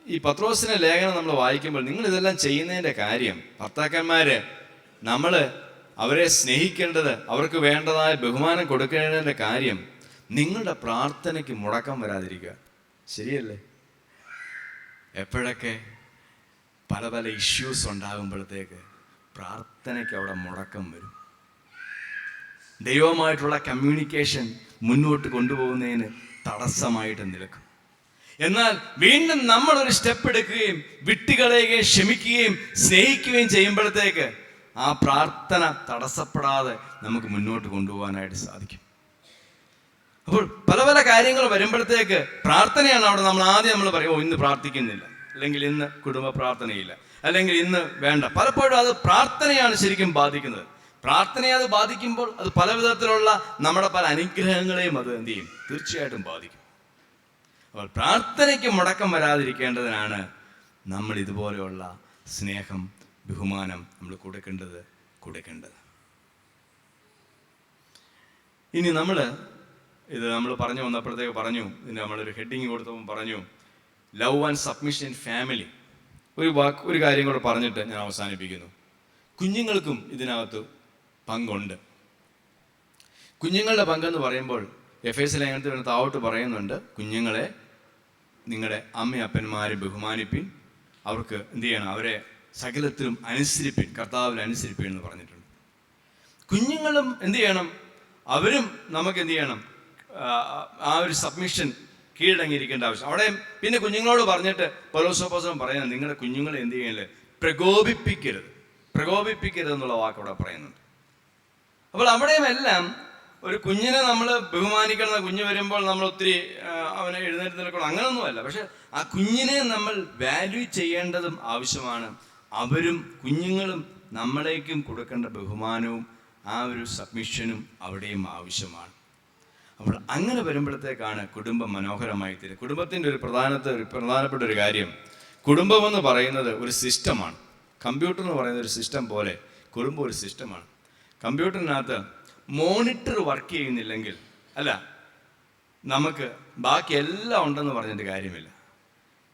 ഈ പത്രോസിന്റെ ലേഖനം നമ്മൾ വായിക്കുമ്പോൾ നിങ്ങൾ ഇതെല്ലാം ചെയ്യുന്നതിൻ്റെ കാര്യം, ഭർത്താക്കന്മാര് നമ്മൾ അവരെ സ്നേഹിക്കേണ്ടത്, അവർക്ക് വേണ്ടതായ ബഹുമാനം കൊടുക്കേണ്ടതിൻ്റെ കാര്യം നിങ്ങളുടെ പ്രാർത്ഥനയ്ക്ക് മുടക്കം വരാതിരിക്കുക. ശരിയല്ലേ? എപ്പോഴൊക്കെ പല പല ഇഷ്യൂസ് ഉണ്ടാകുമ്പോഴത്തേക്ക് പ്രാർത്ഥനയ്ക്ക് അവിടെ മുടക്കം വരും. ദൈവവുമായിട്ടുള്ള കമ്മ്യൂണിക്കേഷൻ മുന്നോട്ട് കൊണ്ടുപോകുന്നതിന് തടസ്സമായിട്ട് നിൽക്കും. എന്നാൽ വീണ്ടും നമ്മളൊരു സ്റ്റെപ്പ് എടുക്കുകയും വിട്ടുകളയുകയും ക്ഷമിക്കുകയും സ്നേഹിക്കുകയും ചെയ്യുമ്പോഴത്തേക്ക് ആ പ്രാർത്ഥന തടസ്സപ്പെടാതെ നമുക്ക് മുന്നോട്ട് കൊണ്ടുപോകാനായിട്ട് സാധിക്കും. അപ്പോൾ പല പല കാര്യങ്ങൾ വരുമ്പോഴത്തേക്ക് പ്രാർത്ഥനയാണ് അവിടെ നമ്മൾ പറയും, ഇന്ന് പ്രാർത്ഥിക്കുന്നില്ല, അല്ലെങ്കിൽ ഇന്ന് കുടുംബ പ്രാർത്ഥനയില്ല, അല്ലെങ്കിൽ ഇന്ന് വേണ്ട. പലപ്പോഴും അത് പ്രാർത്ഥനയാണ് ശരിക്കും ബാധിക്കുന്നത്. പ്രാർത്ഥനയെ അത് ബാധിക്കുമ്പോൾ അത് പല വിധത്തിലുള്ള നമ്മുടെ പല അനുഗ്രഹങ്ങളെയും അത് എന്ത് ചെയ്യും? തീർച്ചയായിട്ടും ബാധിക്കും. അപ്പോൾ പ്രാർത്ഥനയ്ക്ക് മുടക്കം വരാതിരിക്കേണ്ടതിനാണ് നമ്മൾ ഇതുപോലെയുള്ള സ്നേഹം, ബഹുമാനം നമ്മൾ കൊടുക്കേണ്ടത്. ഇനി നമ്മൾ പറഞ്ഞു വന്നപ്പോഴത്തേക്ക് പറഞ്ഞു, ഇതിന് നമ്മളൊരു ഹെഡിങ് കൊടുത്തപ്പോൾ പറഞ്ഞു love and submission in family. ഒരു കാര്യം കൂടെ പറഞ്ഞിട്ട് ഞാൻ അവസാനിപ്പിക്കുന്നു. കുഞ്ഞുങ്ങൾക്കും ഇതിനകത്ത് പങ്കുണ്ട്. കുഞ്ഞുങ്ങളുടെ പങ്കെന്ന് പറയുമ്പോൾ എഫേസ്യ ലേഖനത്തിൽ താഴോട്ട് പറയുന്നുണ്ട്, കുഞ്ഞുങ്ങളെ നിങ്ങളുടെ അമ്മയപ്പന്മാരെ ബഹുമാനിപ്പിൻ, അവർക്ക് എന്ത് ചെയ്യണം? അവരെ സകലത്തിലും അനുസരിപ്പിൻ, കർത്താവിൽ അനുസരിപ്പിൻ എന്ന് പറഞ്ഞിട്ടുണ്ട്. കുഞ്ഞുങ്ങളും എന്ത് ചെയ്യണം? അവരും നമുക്ക് എന്ത് ചെയ്യണം? ആ ഒരു സബ്മിഷൻ കീഴടങ്ങിയിരിക്കേണ്ട ആവശ്യം. അവിടെ പിന്നെ കുഞ്ഞുങ്ങളോട് പറഞ്ഞിട്ട് പൗലോസ് പറയുന്നത്, നിങ്ങളുടെ കുഞ്ഞുങ്ങളെ എന്ത് ചെയ്യല്ലേ? പ്രകോപിപ്പിക്കരുത് എന്നുള്ള വാക്ക് അവിടെ പറയുന്നുണ്ട്. അപ്പോൾ അവിടെയും എല്ലാം ഒരു കുഞ്ഞിനെ നമ്മൾ ബഹുമാനിക്കണം. കുഞ്ഞ് വരുമ്പോൾ നമ്മൾ ഒത്തിരി അവനെ എഴുന്നേറ്റ് നിൽക്കണം, അങ്ങനെയൊന്നുമല്ല. പക്ഷെ ആ കുഞ്ഞിനെ നമ്മൾ വാല്യൂ ചെയ്യേണ്ടതും ആവശ്യമാണ്. കുഞ്ഞുങ്ങളും നമ്മളേക്കും കൊടുക്കേണ്ട ബഹുമാനവും ആ ഒരു സബ്മിഷനും അവിടെയും ആവശ്യമാണ്. അപ്പോൾ അങ്ങനെ വരുമ്പോഴത്തേക്കാണ് കുടുംബം മനോഹരമായി തീരും. കുടുംബത്തിൻ്റെ ഒരു പ്രധാനപ്പെട്ട ഒരു കാര്യം, കുടുംബം എന്ന് പറയുന്നത് ഒരു സിസ്റ്റമാണ്. കമ്പ്യൂട്ടർ എന്ന് പറയുന്ന ഒരു സിസ്റ്റം പോലെ കുടുംബം ഒരു സിസ്റ്റമാണ്. കമ്പ്യൂട്ടറിനകത്ത് മോണിറ്റർ വർക്ക് ചെയ്യുന്നില്ലെങ്കിൽ നമുക്ക് ബാക്കി എല്ലാം ഉണ്ടെന്ന് പറഞ്ഞിട്ട് കാര്യമില്ല.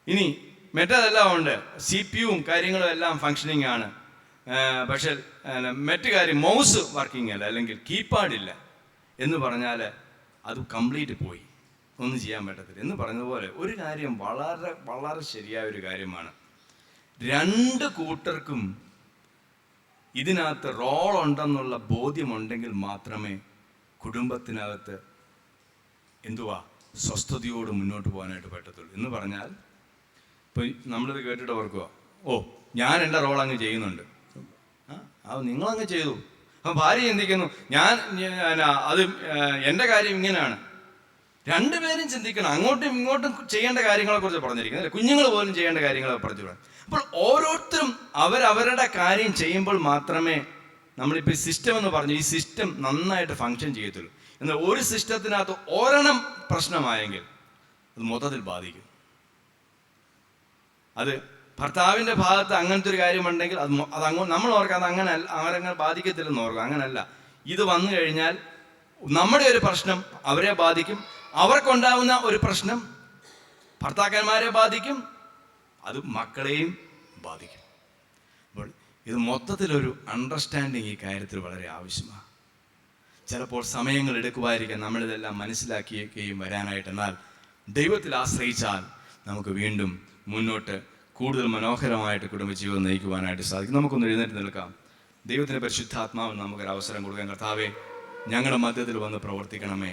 ഇനി മറ്റേതെല്ലാം ഉണ്ട്, CPU കാര്യങ്ങളും എല്ലാം ഫങ്ഷനിങ് ആണ്. പക്ഷേ മറ്റു കാര്യം മൗസ് വർക്കിംഗ് അല്ല, അല്ലെങ്കിൽ കീപാഡില്ല എന്ന് പറഞ്ഞാൽ അത് കംപ്ലീറ്റ് പോയി, ഒന്നും ചെയ്യാൻ പറ്റത്തില്ല. എന്ന് പറഞ്ഞതുപോലെ ഒരു കാര്യം വളരെ വളരെ ശരിയായ ഒരു കാര്യമാണ്. രണ്ട് കൂട്ടർക്കും ഇതിനകത്ത് റോൾ ഉണ്ടെന്നുള്ള ബോധ്യമുണ്ടെങ്കിൽ മാത്രമേ കുടുംബത്തിനകത്ത് സ്വസ്ഥതയോട് മുന്നോട്ട് പോകാനായിട്ട് പറ്റത്തുള്ളൂ. എന്ന് പറഞ്ഞാൽ ഇപ്പോൾ നമ്മളിത് കേട്ടിട്ട് ഓർക്കുക, ഞാൻ എൻ്റെ റോൾ അങ്ങ് ചെയ്യുന്നുണ്ട്, നിങ്ങളങ്ങ് ചെയ്തു. അപ്പം ഭാര്യ ചിന്തിക്കുന്നു, അത് എൻ്റെ കാര്യം ഇങ്ങനെയാണ്. രണ്ടുപേരും ചിന്തിക്കണം. അങ്ങോട്ടും ഇങ്ങോട്ടും ചെയ്യേണ്ട കാര്യങ്ങളെക്കുറിച്ച് പറഞ്ഞിരിക്കുന്നത്, കുഞ്ഞുങ്ങൾ പോലും ചെയ്യേണ്ട കാര്യങ്ങളെ പറഞ്ഞു. അപ്പോൾ ഓരോരുത്തരും അവരവരുടെ കാര്യം ചെയ്യുമ്പോൾ മാത്രമേ നമ്മളിപ്പോൾ സിസ്റ്റം എന്ന് പറഞ്ഞു, ഈ സിസ്റ്റം നന്നായിട്ട് ഫങ്ഷൻ ചെയ്യത്തുള്ളൂ. എന്നാൽ ഒരു സിസ്റ്റത്തിനകത്ത് ഒരെണ്ണം പ്രശ്നമായെങ്കിൽ അത് മൊത്തത്തിൽ ബാധിക്കും. അത് ഭർത്താവിൻ്റെ ഭാഗത്ത് അങ്ങനത്തെ ഒരു കാര്യമുണ്ടെങ്കിൽ നമ്മൾ ഓർക്കുക, അത് അങ്ങനെ ബാധിക്കത്തില്ലെന്ന് ഓർക്കുക. അങ്ങനല്ല, ഇത് വന്നു കഴിഞ്ഞാൽ നമ്മുടെ ഒരു പ്രശ്നം അവരെ ബാധിക്കും, അവർക്കുണ്ടാവുന്ന ഒരു പ്രശ്നം ഭർത്താക്കന്മാരെ ബാധിക്കും, അത് മക്കളെയും ബാധിക്കും. അപ്പോൾ ഇത് മൊത്തത്തിലൊരു അണ്ടർസ്റ്റാൻഡിങ് ഈ കാര്യത്തിൽ വളരെ ആവശ്യമാണ്. ചിലപ്പോൾ സമയങ്ങൾ എടുക്കുമായിരിക്കാം നമ്മളിതെല്ലാം മനസ്സിലാക്കിയേക്കുകയും വരാനായിട്ട്. എന്നാൽ ദൈവത്തിൽ ആശ്രയിച്ചാൽ നമുക്ക് വീണ്ടും മുന്നോട്ട് കൂടുതൽ മനോഹരമായിട്ട് കുടുംബജീവിതം നയിക്കുവാനായിട്ട് സാധിക്കും. നമുക്കൊന്ന് എഴുന്നേറ്റ് നിൽക്കാം. ദൈവത്തിൻ്റെ പരിശുദ്ധാത്മാവിന് നമുക്കൊരു അവസരം കൊടുക്കാൻ. കർത്താവേ, ഞങ്ങളുടെ മധ്യത്തിൽ വന്ന് പ്രവർത്തിക്കണമേ.